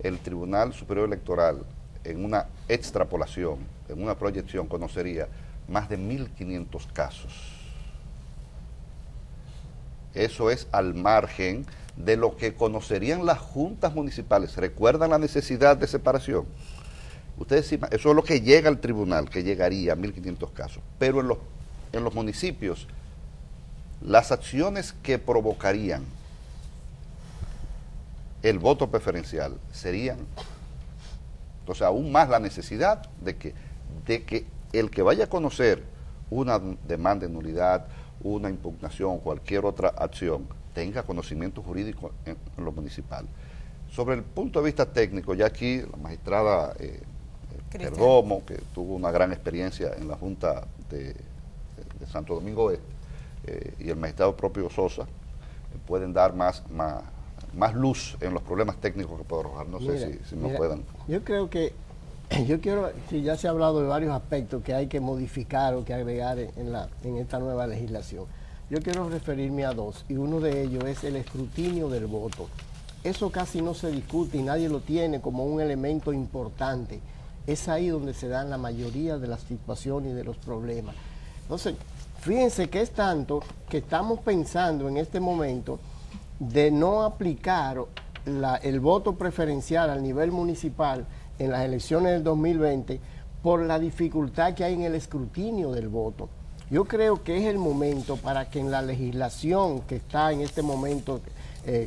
D: el Tribunal Superior Electoral, en una extrapolación, en una proyección, conocería más de 1.500 casos. Eso es al margen de lo que conocerían las juntas municipales. ¿Recuerdan la necesidad de separación? Ustedes, eso es lo que llega al tribunal, que llegaría a 1.500 casos. Pero en los municipios, las acciones que provocarían el voto preferencial serían, entonces, aún más la necesidad de que el que vaya a conocer una demanda de nulidad, una impugnación, cualquier otra acción, tenga conocimiento jurídico en lo municipal. Sobre el punto de vista técnico, ya aquí la magistrada Perdomo, que tuvo una gran experiencia en la Junta de Santo Domingo Este, y el magistrado propio Sosa, pueden dar más luz en los problemas técnicos que puedo arrojar. No sé si no puedan.
C: Yo creo que, si ya se ha hablado de varios aspectos que hay que modificar o que agregar en esta nueva legislación. Yo quiero referirme a dos, y uno de ellos es el escrutinio del voto. Eso casi no se discute y nadie lo tiene como un elemento importante. Es ahí donde se dan la mayoría de las situaciones y de los problemas. Entonces, fíjense que es tanto que estamos pensando en este momento de no aplicar el voto preferencial al nivel municipal en las elecciones del 2020 por la dificultad que hay en el escrutinio del voto. Yo creo que es el momento para que en la legislación que está en este momento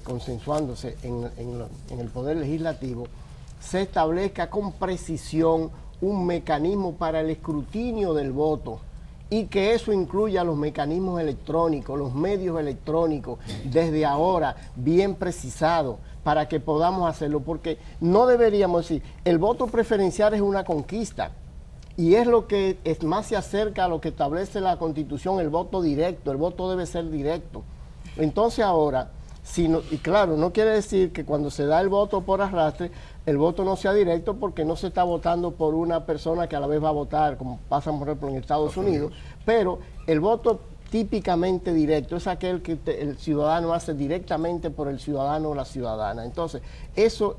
C: consensuándose en el Poder Legislativo, se establezca con precisión un mecanismo para el escrutinio del voto y que eso incluya los mecanismos electrónicos, los medios electrónicos, desde ahora bien precisados, para que podamos hacerlo, porque no deberíamos decir, el voto preferencial es una conquista, y es lo que más se acerca a lo que establece la Constitución, el voto directo, el voto debe ser directo. Entonces ahora, y claro, no quiere decir que cuando se da el voto por arrastre, el voto no sea directo, porque no se está votando por una persona que a la vez va a votar, como pasa por ejemplo en Estados Unidos, pero el voto típicamente directo es aquel que el ciudadano hace directamente por el ciudadano o la ciudadana. Entonces, eso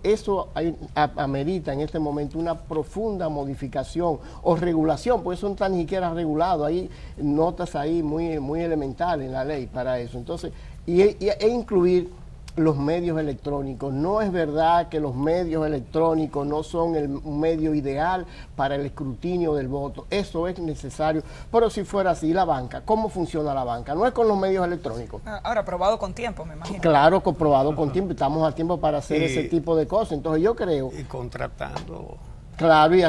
C: amerita en este momento una profunda modificación o regulación, porque eso no está ni siquiera regulado, hay notas ahí muy elementales en la ley para eso. Entonces, e incluir los medios electrónicos. No es verdad que los medios electrónicos no son el medio ideal para el escrutinio del voto. Eso es necesario. Pero si fuera así, la banca, ¿cómo funciona la banca? No es con los medios electrónicos.
B: Ahora, probado con tiempo, me imagino.
C: Claro, comprobado con tiempo. Estamos a tiempo para hacer ese tipo de cosas. Entonces yo creo...
A: Y contratando...
C: Claro, y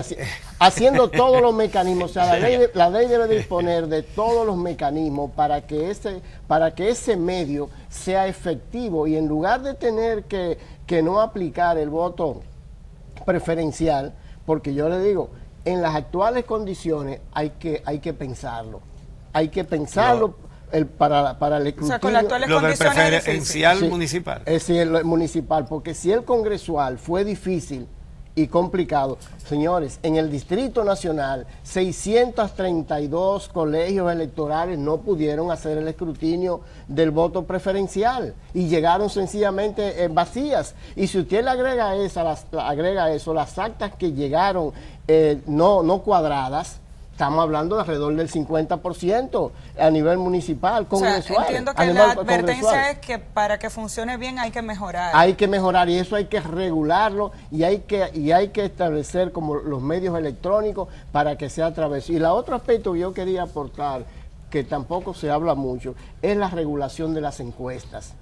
C: haciendo todos los mecanismos. O sea, la ley debe disponer de todos los mecanismos para que ese medio sea efectivo, y en lugar de tener que no aplicar el voto preferencial, porque yo le digo, en las actuales condiciones hay que pensarlo. Hay que pensarlo para el escrutinio. O sea, con las actuales
A: condiciones del preferencial municipal.
C: Es decir, el municipal, porque si el congresual fue difícil y complicado. Señores, en el Distrito Nacional, 632 colegios electorales no pudieron hacer el escrutinio del voto preferencial y llegaron sencillamente vacías. Y si usted le agrega eso, las actas que llegaron no cuadradas, Estamos hablando de alrededor del 50% a nivel municipal, congresual.
B: Entiendo que la advertencia es que para que funcione bien hay que mejorar.
C: Hay que mejorar y eso hay que regularlo y hay que establecer como los medios electrónicos para que sea a través. Y la otro aspecto que yo quería aportar, que tampoco se habla mucho, es la regulación de las encuestas.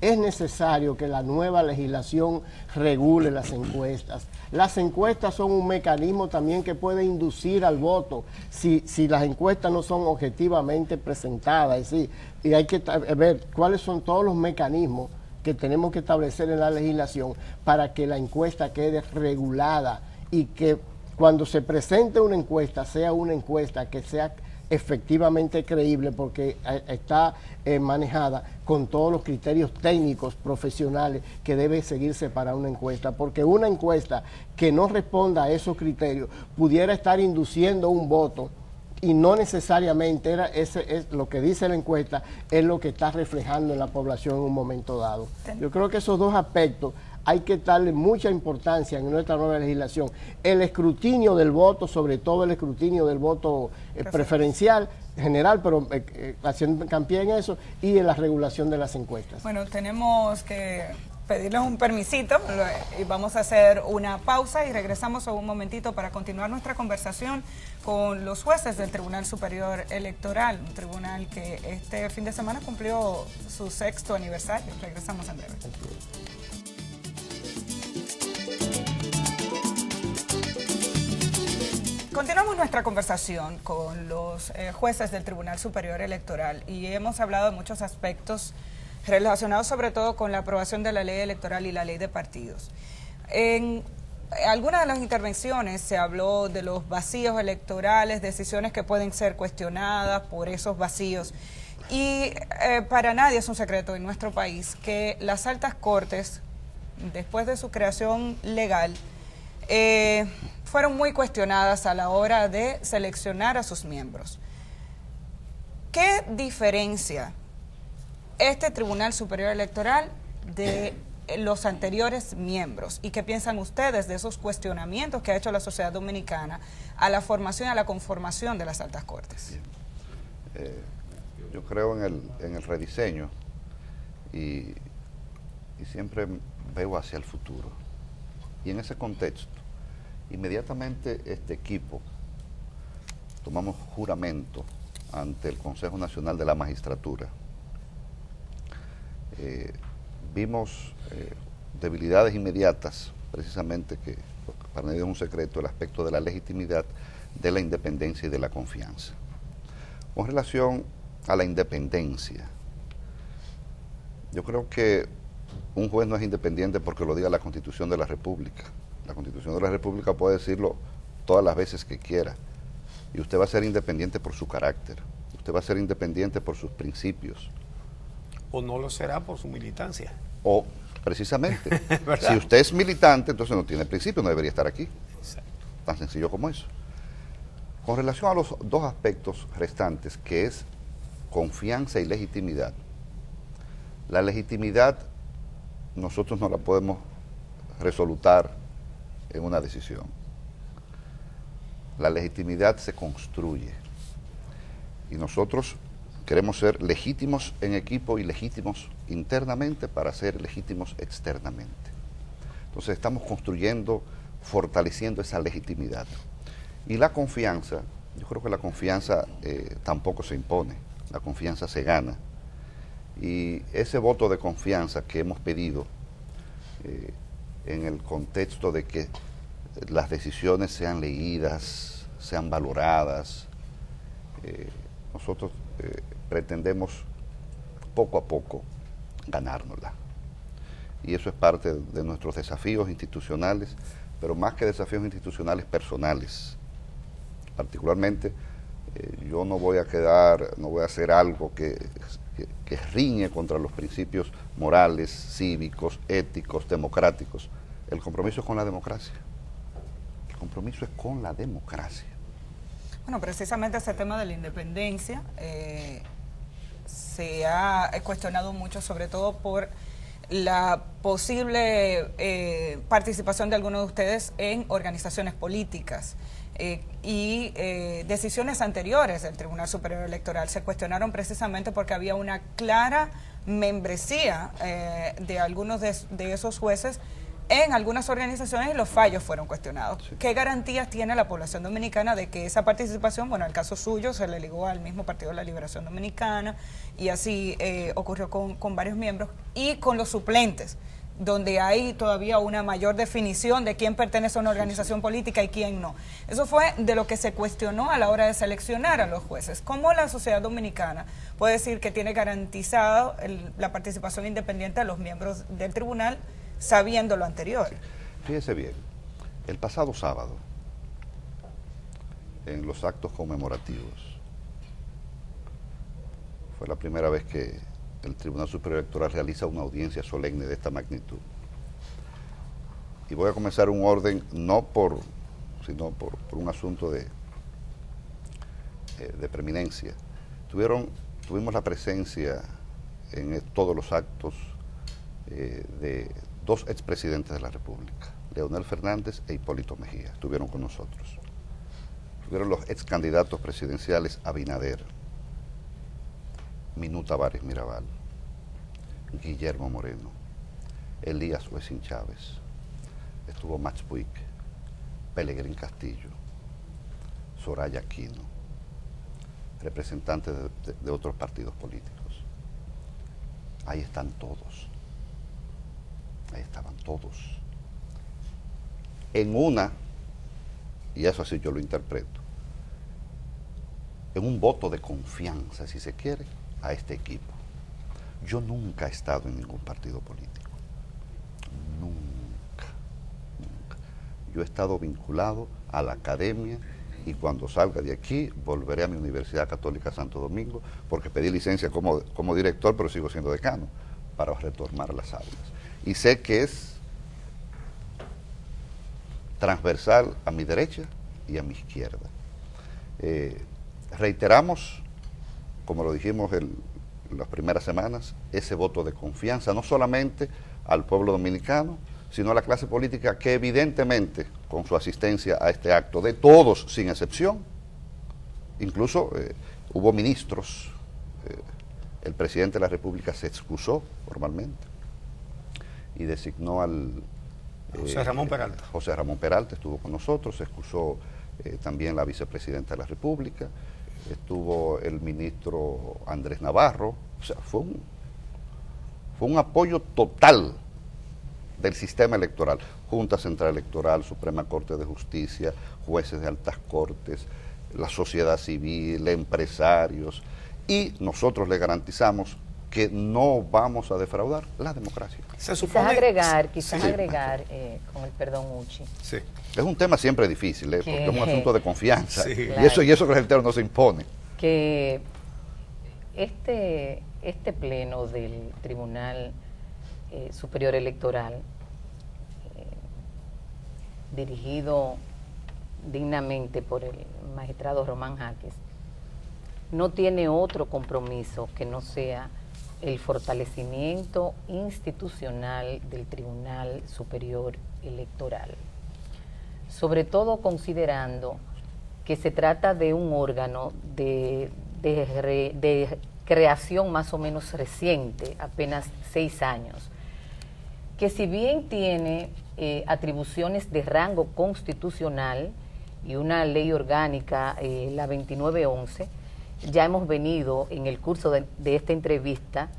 C: Es necesario que la nueva legislación regule las encuestas. Las encuestas son un mecanismo también que puede inducir al voto si las encuestas no son objetivamente presentadas. Es decir, y hay que ver cuáles son todos los mecanismos que tenemos que establecer en la legislación para que la encuesta quede regulada y que cuando se presente una encuesta sea una encuesta que sea efectivamente creíble porque está manejada con todos los criterios técnicos, profesionales que debe seguirse para una encuesta, porque una encuesta que no responda a esos criterios pudiera estar induciendo un voto y no necesariamente es lo que dice la encuesta, es lo que está reflejando en la población en un momento dado. Yo creo que esos dos aspectos hay que darle mucha importancia en nuestra nueva legislación. El escrutinio del voto, sobre todo el escrutinio del voto preferencial, general, pero haciendo hincapié en eso, y en la regulación de las encuestas.
B: Bueno, tenemos que pedirles un permisito y vamos a hacer una pausa y regresamos en un momentito para continuar nuestra conversación con los jueces del Tribunal Superior Electoral, un tribunal que este fin de semana cumplió su 6º aniversario. Regresamos en breve. Continuamos nuestra conversación con los jueces del Tribunal Superior Electoral y hemos hablado de muchos aspectos relacionados sobre todo con la aprobación de la ley electoral y la ley de partidos. En algunas de las intervenciones se habló de los vacíos electorales, decisiones que pueden ser cuestionadas por esos vacíos. Y para nadie es un secreto en nuestro país que las altas cortes, después de su creación legal, fueron muy cuestionadas a la hora de seleccionar a sus miembros. ¿Qué diferencia este Tribunal Superior Electoral de los anteriores miembros? ¿Y qué piensan ustedes de esos cuestionamientos que ha hecho la sociedad dominicana a la formación y a la conformación de las altas cortes?
D: Yo creo en el rediseño y siempre veo hacia el futuro. Y en ese contexto, inmediatamente este equipo tomamos juramento ante el Consejo Nacional de la Magistratura. Vimos debilidades inmediatas, precisamente que para nadie es un secreto el aspecto de la legitimidad, de la independencia y de la confianza. Con relación a la independencia, yo creo que un juez no es independiente porque lo diga la Constitución de la República. La Constitución de la República puede decirlo todas las veces que quiera. Y usted va a ser independiente por su carácter. Usted va a ser independiente por sus principios.
A: O no lo será por su militancia.
D: O, precisamente, si usted es militante, entonces no tiene principio, no debería estar aquí. Exacto. Tan sencillo como eso. Con relación a los dos aspectos restantes, que es confianza y legitimidad. La legitimidad nosotros no la podemos resolutar en una decisión. La legitimidad se construye y nosotros queremos ser legítimos en equipo y legítimos internamente para ser legítimos externamente. Entonces estamos construyendo, fortaleciendo esa legitimidad. Y la confianza, yo creo que la confianza tampoco se impone, la confianza se gana. Y ese voto de confianza que hemos pedido en el contexto de que las decisiones sean leídas, sean valoradas, nosotros pretendemos poco a poco ganárnosla. Y eso es parte de nuestros desafíos institucionales, pero más que desafíos institucionales, personales. Particularmente, yo no voy a hacer algo que riñe contra los principios morales, cívicos, éticos, democráticos. El compromiso es con la democracia. El compromiso es con la democracia.
B: Bueno, precisamente ese tema de la independencia se ha cuestionado mucho, sobre todo por la posible participación de algunos de ustedes en organizaciones políticas. y decisiones anteriores del Tribunal Superior Electoral se cuestionaron precisamente porque había una clara membresía de algunos de esos jueces en algunas organizaciones y los fallos fueron cuestionados. Sí. ¿Qué garantías tiene la población dominicana de que esa participación, bueno, en el caso suyo se le ligó al mismo Partido de la Liberación Dominicana y así ocurrió con varios miembros y con los suplentes, donde hay todavía una mayor definición de quién pertenece a una organización política y quién no? Eso fue de lo que se cuestionó a la hora de seleccionar a los jueces. ¿Cómo la sociedad dominicana puede decir que tiene garantizado la participación independiente de los miembros del tribunal sabiendo lo anterior?
D: Fíjese bien, el pasado sábado, en los actos conmemorativos, fue la primera vez que el Tribunal Superior Electoral realiza una audiencia solemne de esta magnitud. Y voy a comenzar un orden, sino por un asunto de preeminencia. Tuvimos la presencia en todos los actos de dos expresidentes de la República, Leonel Fernández e Hipólito Mejía, estuvieron con nosotros. Estuvieron los ex candidatos presidenciales Abinader, Minú Tavares Mirabal, Guillermo Moreno, Elías Huesín Chávez, estuvo Max Puig, Pelegrín Castillo, Soraya Aquino, representantes de otros partidos políticos. Ahí están todos. Ahí estaban todos. En una, y eso así yo lo interpreto, en un voto de confianza, si se quiere, a este equipo. Yo nunca he estado en ningún partido político. Nunca. Yo he estado vinculado a la academia y cuando salga de aquí volveré a mi Universidad Católica Santo Domingo porque pedí licencia como director, pero sigo siendo decano, para retomar las aulas. Y sé que es transversal a mi derecha y a mi izquierda. Reiteramos, como lo dijimos en las primeras semanas, ese voto de confianza, no solamente al pueblo dominicano, sino a la clase política que evidentemente, con su asistencia a este acto, de todos sin excepción, incluso hubo ministros, el presidente de la República se excusó formalmente y designó al
A: José Ramón Peralta.
D: José Ramón Peralta estuvo con nosotros, se excusó también la vicepresidenta de la República, estuvo el ministro Andrés Navarro, o sea, fue un apoyo total del sistema electoral, Junta Central Electoral, Suprema Corte de Justicia, jueces de altas cortes, la sociedad civil, empresarios, y nosotros le garantizamos que no vamos a defraudar la democracia.
E: Quizás agregar, con el perdón, Uchi.
D: Sí. Es un tema siempre difícil, porque es un asunto de confianza,
E: sí,
D: claro. y eso que el reitero no se impone.
E: Que este pleno del Tribunal Superior Electoral, dirigido dignamente por el magistrado Román Jaques, no tiene otro compromiso que no sea el fortalecimiento institucional del Tribunal Superior Electoral, sobre todo considerando que se trata de un órgano de creación más o menos reciente, apenas 6 años, que si bien tiene atribuciones de rango constitucional y una ley orgánica, la 2911, ya hemos venido en el curso de esta entrevista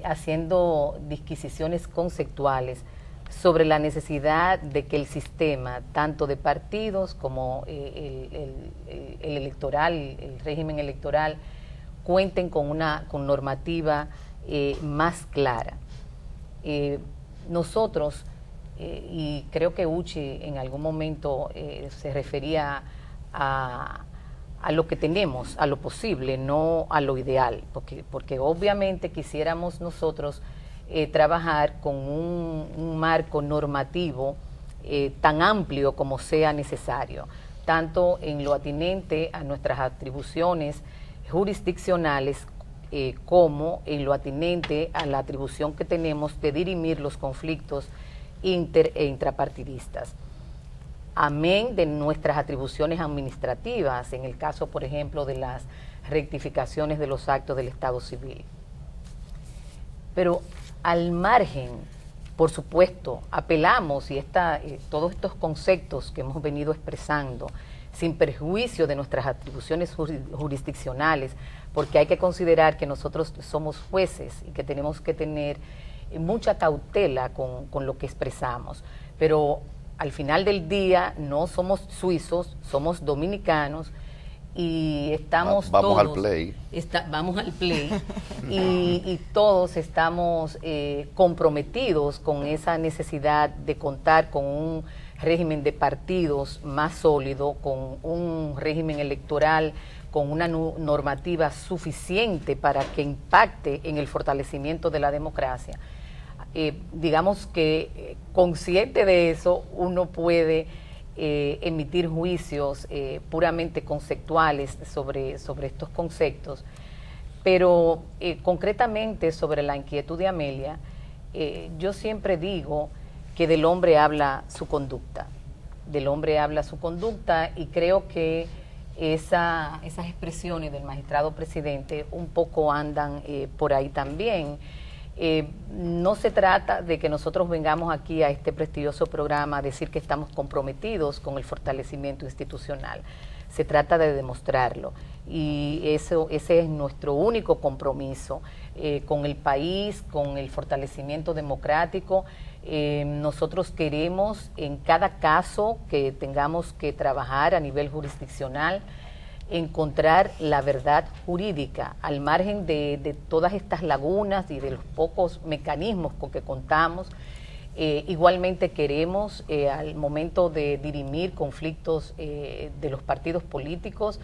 E: haciendo disquisiciones conceptuales sobre la necesidad de que el sistema, tanto de partidos como el electoral, el régimen electoral, cuenten con normativa más clara. Nosotros, y creo que Uchi en algún momento se refería a lo que tenemos, a lo posible, no a lo ideal, porque obviamente quisiéramos nosotros trabajar con un marco normativo tan amplio como sea necesario, tanto en lo atinente a nuestras atribuciones jurisdiccionales como en lo atinente a la atribución que tenemos de dirimir los conflictos inter e intrapartidistas. amén de nuestras atribuciones administrativas, en el caso, por ejemplo, de las rectificaciones de los actos del Estado civil. Pero al margen, por supuesto, apelamos y todos estos conceptos que hemos venido expresando, sin perjuicio de nuestras atribuciones jurisdiccionales, porque hay que considerar que nosotros somos jueces y que tenemos que tener mucha cautela con lo que expresamos, pero al final del día no somos suizos, somos dominicanos y estamos
D: vamos
E: todos...
D: al play.
E: Vamos al play y todos estamos comprometidos con esa necesidad de contar con un régimen de partidos más sólido, con un régimen electoral con una normativa suficiente para que impacte en el fortalecimiento de la democracia. Digamos que consciente de eso, uno puede emitir juicios puramente conceptuales sobre estos conceptos, pero concretamente sobre la inquietud de Amelia, yo siempre digo que del hombre habla su conducta, y creo que esas expresiones del magistrado presidente un poco andan por ahí también. No se trata de que nosotros vengamos aquí a este prestigioso programa a decir que estamos comprometidos con el fortalecimiento institucional. Se trata de demostrarlo y ese es nuestro único compromiso con el país, con el fortalecimiento democrático. Nosotros queremos en cada caso que tengamos que trabajar a nivel jurisdiccional encontrar la verdad jurídica al margen de todas estas lagunas y de los pocos mecanismos con que contamos. Igualmente queremos al momento de dirimir conflictos de los partidos políticos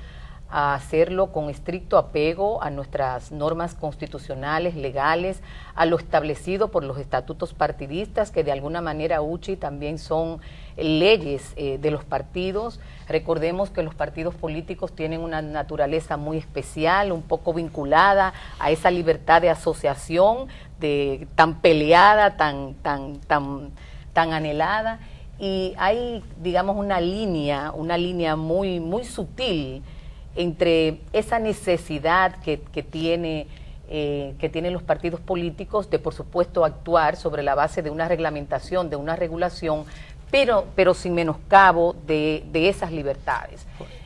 E: a hacerlo con estricto apego a nuestras normas constitucionales, legales, a lo establecido por los estatutos partidistas, que de alguna manera, Uchi, también son leyes de los partidos. Recordemos que los partidos políticos tienen una naturaleza muy especial, un poco vinculada a esa libertad de asociación tan peleada, tan anhelada, y hay, digamos, una línea muy, muy sutil entre esa necesidad que tienen los partidos políticos de, por supuesto, actuar sobre la base de una reglamentación, de una regulación, pero sin menoscabo de esas libertades.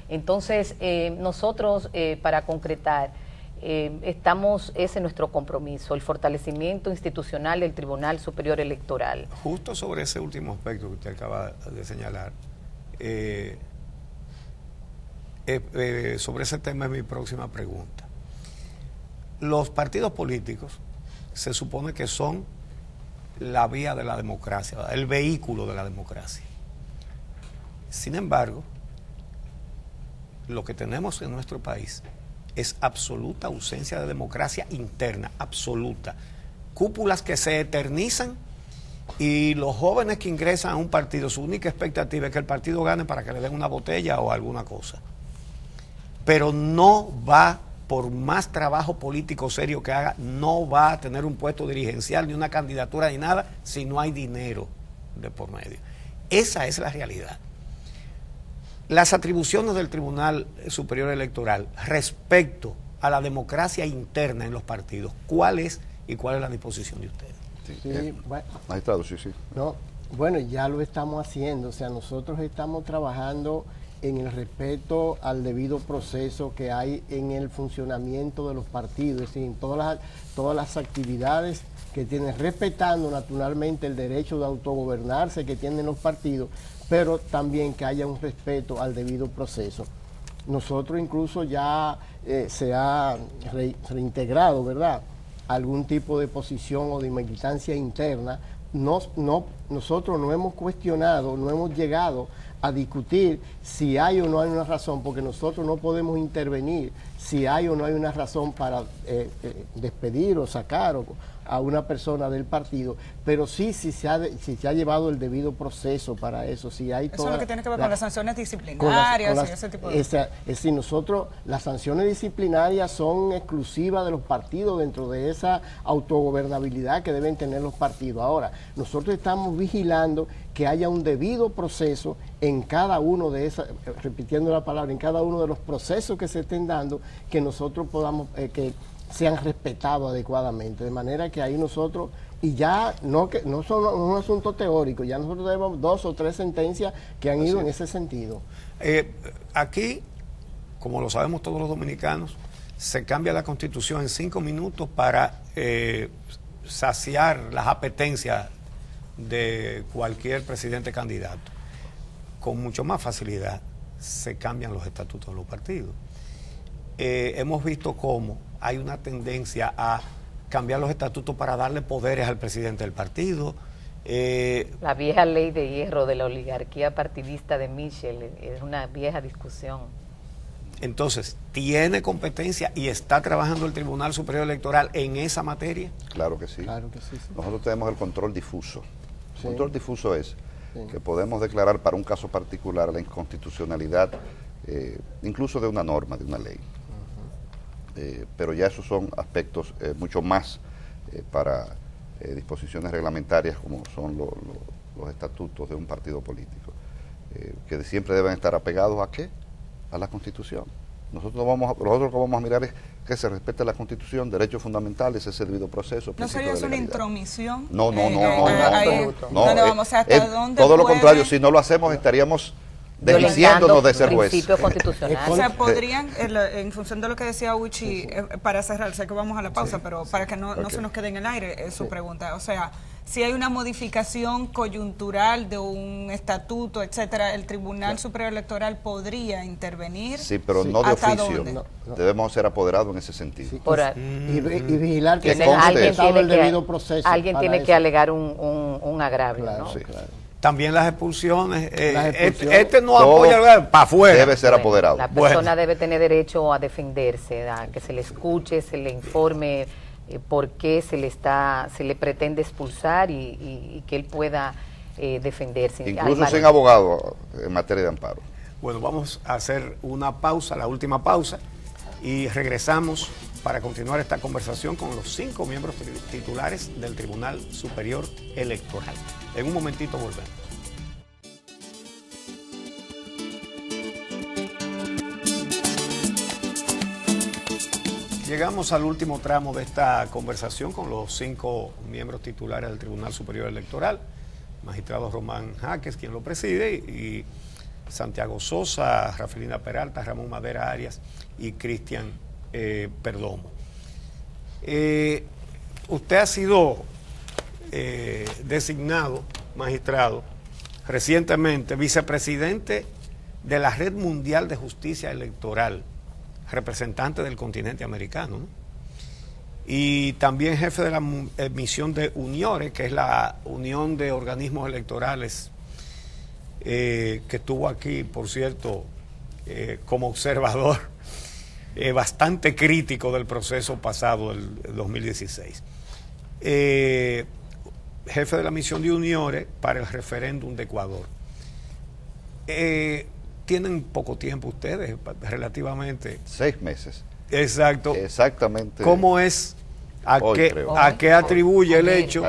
E: Entonces, nosotros, para concretar, ese es nuestro compromiso, el fortalecimiento institucional del Tribunal Superior Electoral.
A: Justo sobre ese último aspecto que usted acaba de señalar, sobre ese tema es mi próxima pregunta. Los partidos políticos se supone que son la vía de la democracia, el vehículo de la democracia. Sin embargo, lo que tenemos en nuestro país es absoluta ausencia de democracia interna, absoluta. Cúpulas que se eternizan y los jóvenes que ingresan a un partido, su única expectativa es que el partido gane para que le den una botella o alguna cosa. Pero no va, por más trabajo político serio que haga, no va a tener un puesto dirigencial, ni una candidatura, ni nada, si no hay dinero de por medio. Esa es la realidad. Las atribuciones del Tribunal Superior Electoral respecto a la democracia interna en los partidos, ¿cuál es la disposición de ustedes?
C: Sí, bueno,
D: magistrado, sí.
C: No, bueno, ya lo estamos haciendo, o sea, nosotros estamos trabajando en el respeto al debido proceso que hay en el funcionamiento de los partidos, es decir, en todas las actividades que tienen, respetando naturalmente el derecho de autogobernarse que tienen los partidos, pero también que haya un respeto al debido proceso. Nosotros incluso ya se ha reintegrado, ¿verdad?, algún tipo de posición o de militancia interna. Nosotros no hemos cuestionado, no hemos llegado a discutir si hay o no hay una razón, porque nosotros no podemos intervenir si hay o no hay una razón para despedir o sacar a una persona del partido, pero sí si se ha llevado el debido proceso para eso, si hay
B: eso es lo que tiene que ver con las sanciones disciplinarias y ese tipo de cosas.
C: Es decir, nosotros, las sanciones disciplinarias son exclusivas de los partidos dentro de esa autogobernabilidad que deben tener los partidos. Ahora, nosotros estamos vigilando que haya un debido proceso en cada uno de esas, repitiendo la palabra, en cada uno de los procesos que se estén dando, que nosotros podamos, que sean respetados adecuadamente, de manera que ahí nosotros, y ya no son un asunto teórico, ya nosotros tenemos 2 o 3 sentencias que han ido en ese sentido.
A: Aquí, como lo sabemos todos los dominicanos, se cambia la Constitución en 5 minutos para saciar las apetencias de cualquier presidente candidato. Con mucho más facilidad se cambian los estatutos de los partidos. Hemos visto cómo hay una tendencia a cambiar los estatutos para darle poderes al presidente del partido.
E: La vieja ley de hierro de la oligarquía partidista de Michel es una vieja discusión.
A: Entonces, ¿tiene competencia y está trabajando el Tribunal Superior Electoral en esa materia?
D: Claro que sí.
C: Claro que sí.
D: Nosotros tenemos el control difuso. El control difuso es que podemos declarar para un caso particular la inconstitucionalidad incluso de una norma, de una ley. Pero ya esos son aspectos mucho más para disposiciones reglamentarias como son los estatutos de un partido político, que siempre deben estar apegados ¿a qué? A la Constitución. Nosotros lo que vamos a mirar es que se respete la Constitución, derechos fundamentales, ese debido proceso.
B: ¿No sería eso una intromisión?
D: No.
B: Vamos hasta dónde
D: todo lo contrario, si no lo hacemos estaríamos desdiciéndonos de ser juez.
E: Principios constitucionales.
B: O sea, podrían, en función de lo que decía Uchi, para cerrar, sé que vamos a la pausa, pero para que no se nos quede en el aire su pregunta. O sea, si hay una modificación coyuntural de un estatuto, etcétera, el Tribunal Superior Electoral podría intervenir.
D: Sí, pero no de oficio. Debemos ser apoderados en ese sentido.
C: Y vigilar que
E: alguien tiene que alegar un agravio,
C: claro,
E: ¿no?
C: Sí, claro.
A: También las expulsiones. Este no apoya para afuera.
D: Debe ser apoderado.
E: La persona debe tener derecho a defenderse, a que se le escuche, se le informe por qué se le pretende expulsar y que él pueda defenderse.
D: Incluso sin abogado en materia de amparo.
A: Bueno, vamos a hacer una pausa, la última pausa, y regresamos para continuar esta conversación con los 5 miembros titulares del Tribunal Superior Electoral. En un momentito volvemos. Llegamos al último tramo de esta conversación con los 5 miembros titulares del Tribunal Superior Electoral. Magistrado Román Jaques, quien lo preside, y Santiago Sosa, Rafaelina Peralta, Ramón Madera Arias y Cristian Perdomo. Usted ha sido designado, magistrado, recientemente vicepresidente de la Red Mundial de Justicia Electoral, representante del continente americano, ¿no? Y también jefe de la misión de UNIORE, que es la Unión de Organismos Electorales, que estuvo aquí, por cierto, como observador bastante crítico del proceso pasado, el 2016. Jefe de la misión de UNIORE para el referéndum de Ecuador. Tienen poco tiempo ustedes, relativamente.
D: 6 meses.
A: Exacto.
D: Exactamente.
A: ¿Cómo es? ¿A qué atribuye el hecho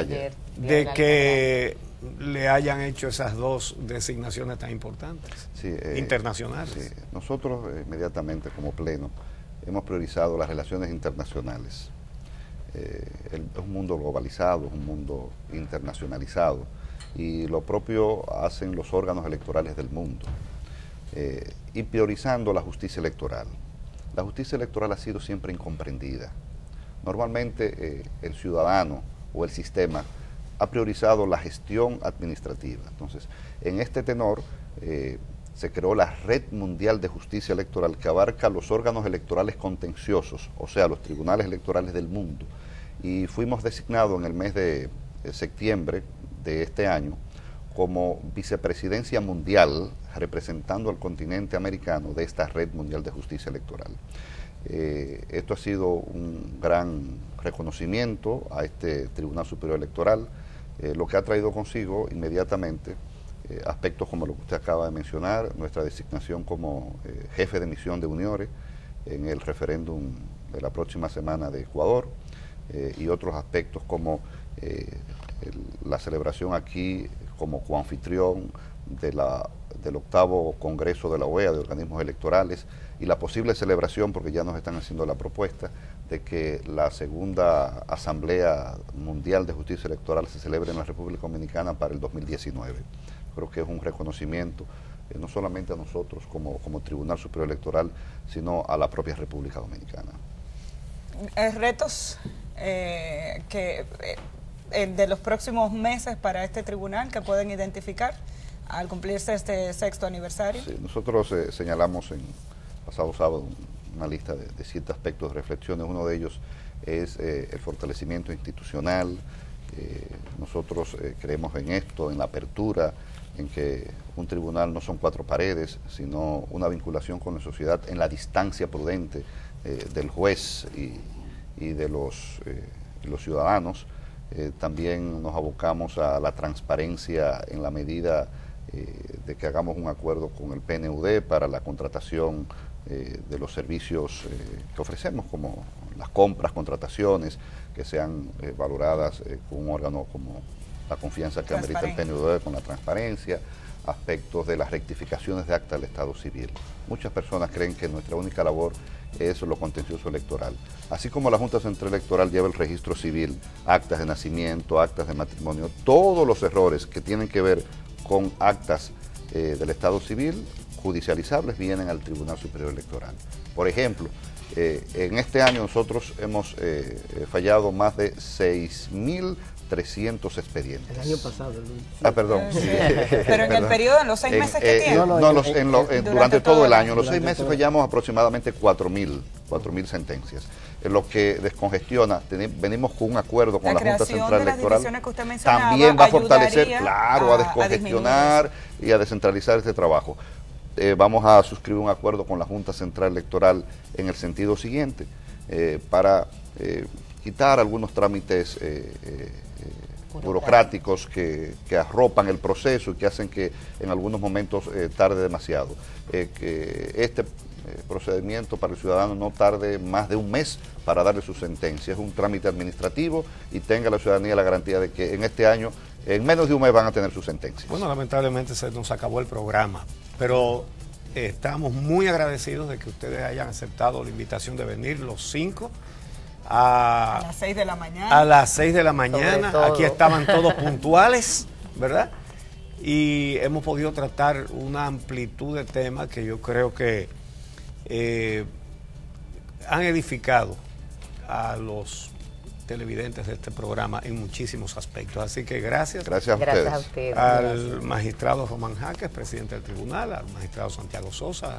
A: de que le hayan hecho esas 2 designaciones tan importantes, internacionales?
D: Sí. Nosotros inmediatamente como Pleno hemos priorizado las relaciones internacionales. Es un mundo globalizado, es un mundo internacionalizado, y lo propio hacen los órganos electorales del mundo. Y priorizando la justicia electoral. La justicia electoral ha sido siempre incomprendida. Normalmente el ciudadano o el sistema ha priorizado la gestión administrativa. Entonces, en este tenor se creó la Red Mundial de Justicia Electoral, que abarca los órganos electorales contenciosos, o sea, los tribunales electorales del mundo. Y fuimos designados en el mes de septiembre de este año como vicepresidencia mundial, representando al continente americano de esta Red Mundial de Justicia Electoral. Esto ha sido un gran reconocimiento a este Tribunal Superior Electoral, lo que ha traído consigo inmediatamente aspectos como lo que usted acaba de mencionar, nuestra designación como jefe de misión de UNIORE en el referéndum de la próxima semana de Ecuador, y otros aspectos como la celebración aquí como coanfitrión del 8º Congreso de la OEA de Organismos Electorales y la posible celebración, porque ya nos están haciendo la propuesta, de que la segunda Asamblea Mundial de Justicia Electoral se celebre en la República Dominicana para el 2019. Creo que es un reconocimiento no solamente a nosotros como Tribunal Superior Electoral, sino a la propia República Dominicana.
B: Retos de los próximos meses para este tribunal que pueden identificar al cumplirse este 6º aniversario.
D: Sí, nosotros señalamos en pasado sábado una lista de 7 aspectos de reflexiones. Uno de ellos es el fortalecimiento institucional. Nosotros creemos en esto, en la apertura, en que un tribunal no son 4 paredes, sino una vinculación con la sociedad en la distancia prudente del juez y de los ciudadanos. También nos abocamos a la transparencia en la medida de que hagamos un acuerdo con el PNUD para la contratación de los servicios que ofrecemos, como las compras, contrataciones, que sean valoradas con un órgano como la confianza que amerita el PNUD, con la transparencia, aspectos de las rectificaciones de acta del Estado Civil. Muchas personas creen que nuestra única labor es lo contencioso electoral. Así como la Junta Central Electoral lleva el registro civil, actas de nacimiento, actas de matrimonio, todos los errores que tienen que ver con actas del Estado Civil judicializables vienen al Tribunal Superior Electoral. Por ejemplo, en este año nosotros hemos fallado más de 6.300 expedientes.
C: El año pasado, Luis.
D: Perdón. Sí.
B: Pero en el periodo, en los 6 meses que tiene.
D: Durante todo el año. En los 6 meses fallamos aproximadamente 4.000 sentencias. Lo que descongestiona, venimos con un acuerdo con la Junta Central Electoral. También va a fortalecer, claro, a descongestionar y a descentralizar este trabajo. Vamos a suscribir un acuerdo con la Junta Central Electoral en el sentido siguiente, para quitar algunos trámites burocráticos que arropan el proceso y que hacen que en algunos momentos tarde demasiado. Que este procedimiento para el ciudadano no tarde más de un mes para darle su sentencia. Es un trámite administrativo y tenga la ciudadanía la garantía de que en este año, en menos de un mes, van a tener su sentencia.
A: Bueno, lamentablemente se nos acabó el programa, pero estamos muy agradecidos de que ustedes hayan aceptado la invitación de venir los 5 a
B: las 6 de la mañana.
A: A las 6 de la mañana. Aquí estaban todos puntuales, ¿verdad? Y hemos podido tratar una amplitud de temas que yo creo que han edificado a los televidentes de este programa en muchísimos aspectos. Así que gracias.
D: Gracias a ustedes.
A: Al magistrado Román Jaques, presidente del tribunal, al magistrado Santiago Sosa,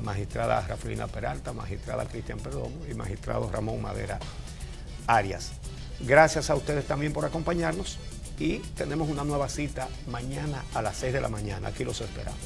A: magistrada Rafaelina Peralta, magistrada Cristian Perdomo y magistrado Ramón Madera Arias. Gracias a ustedes también por acompañarnos y tenemos una nueva cita mañana a las 6 de la mañana. Aquí los esperamos.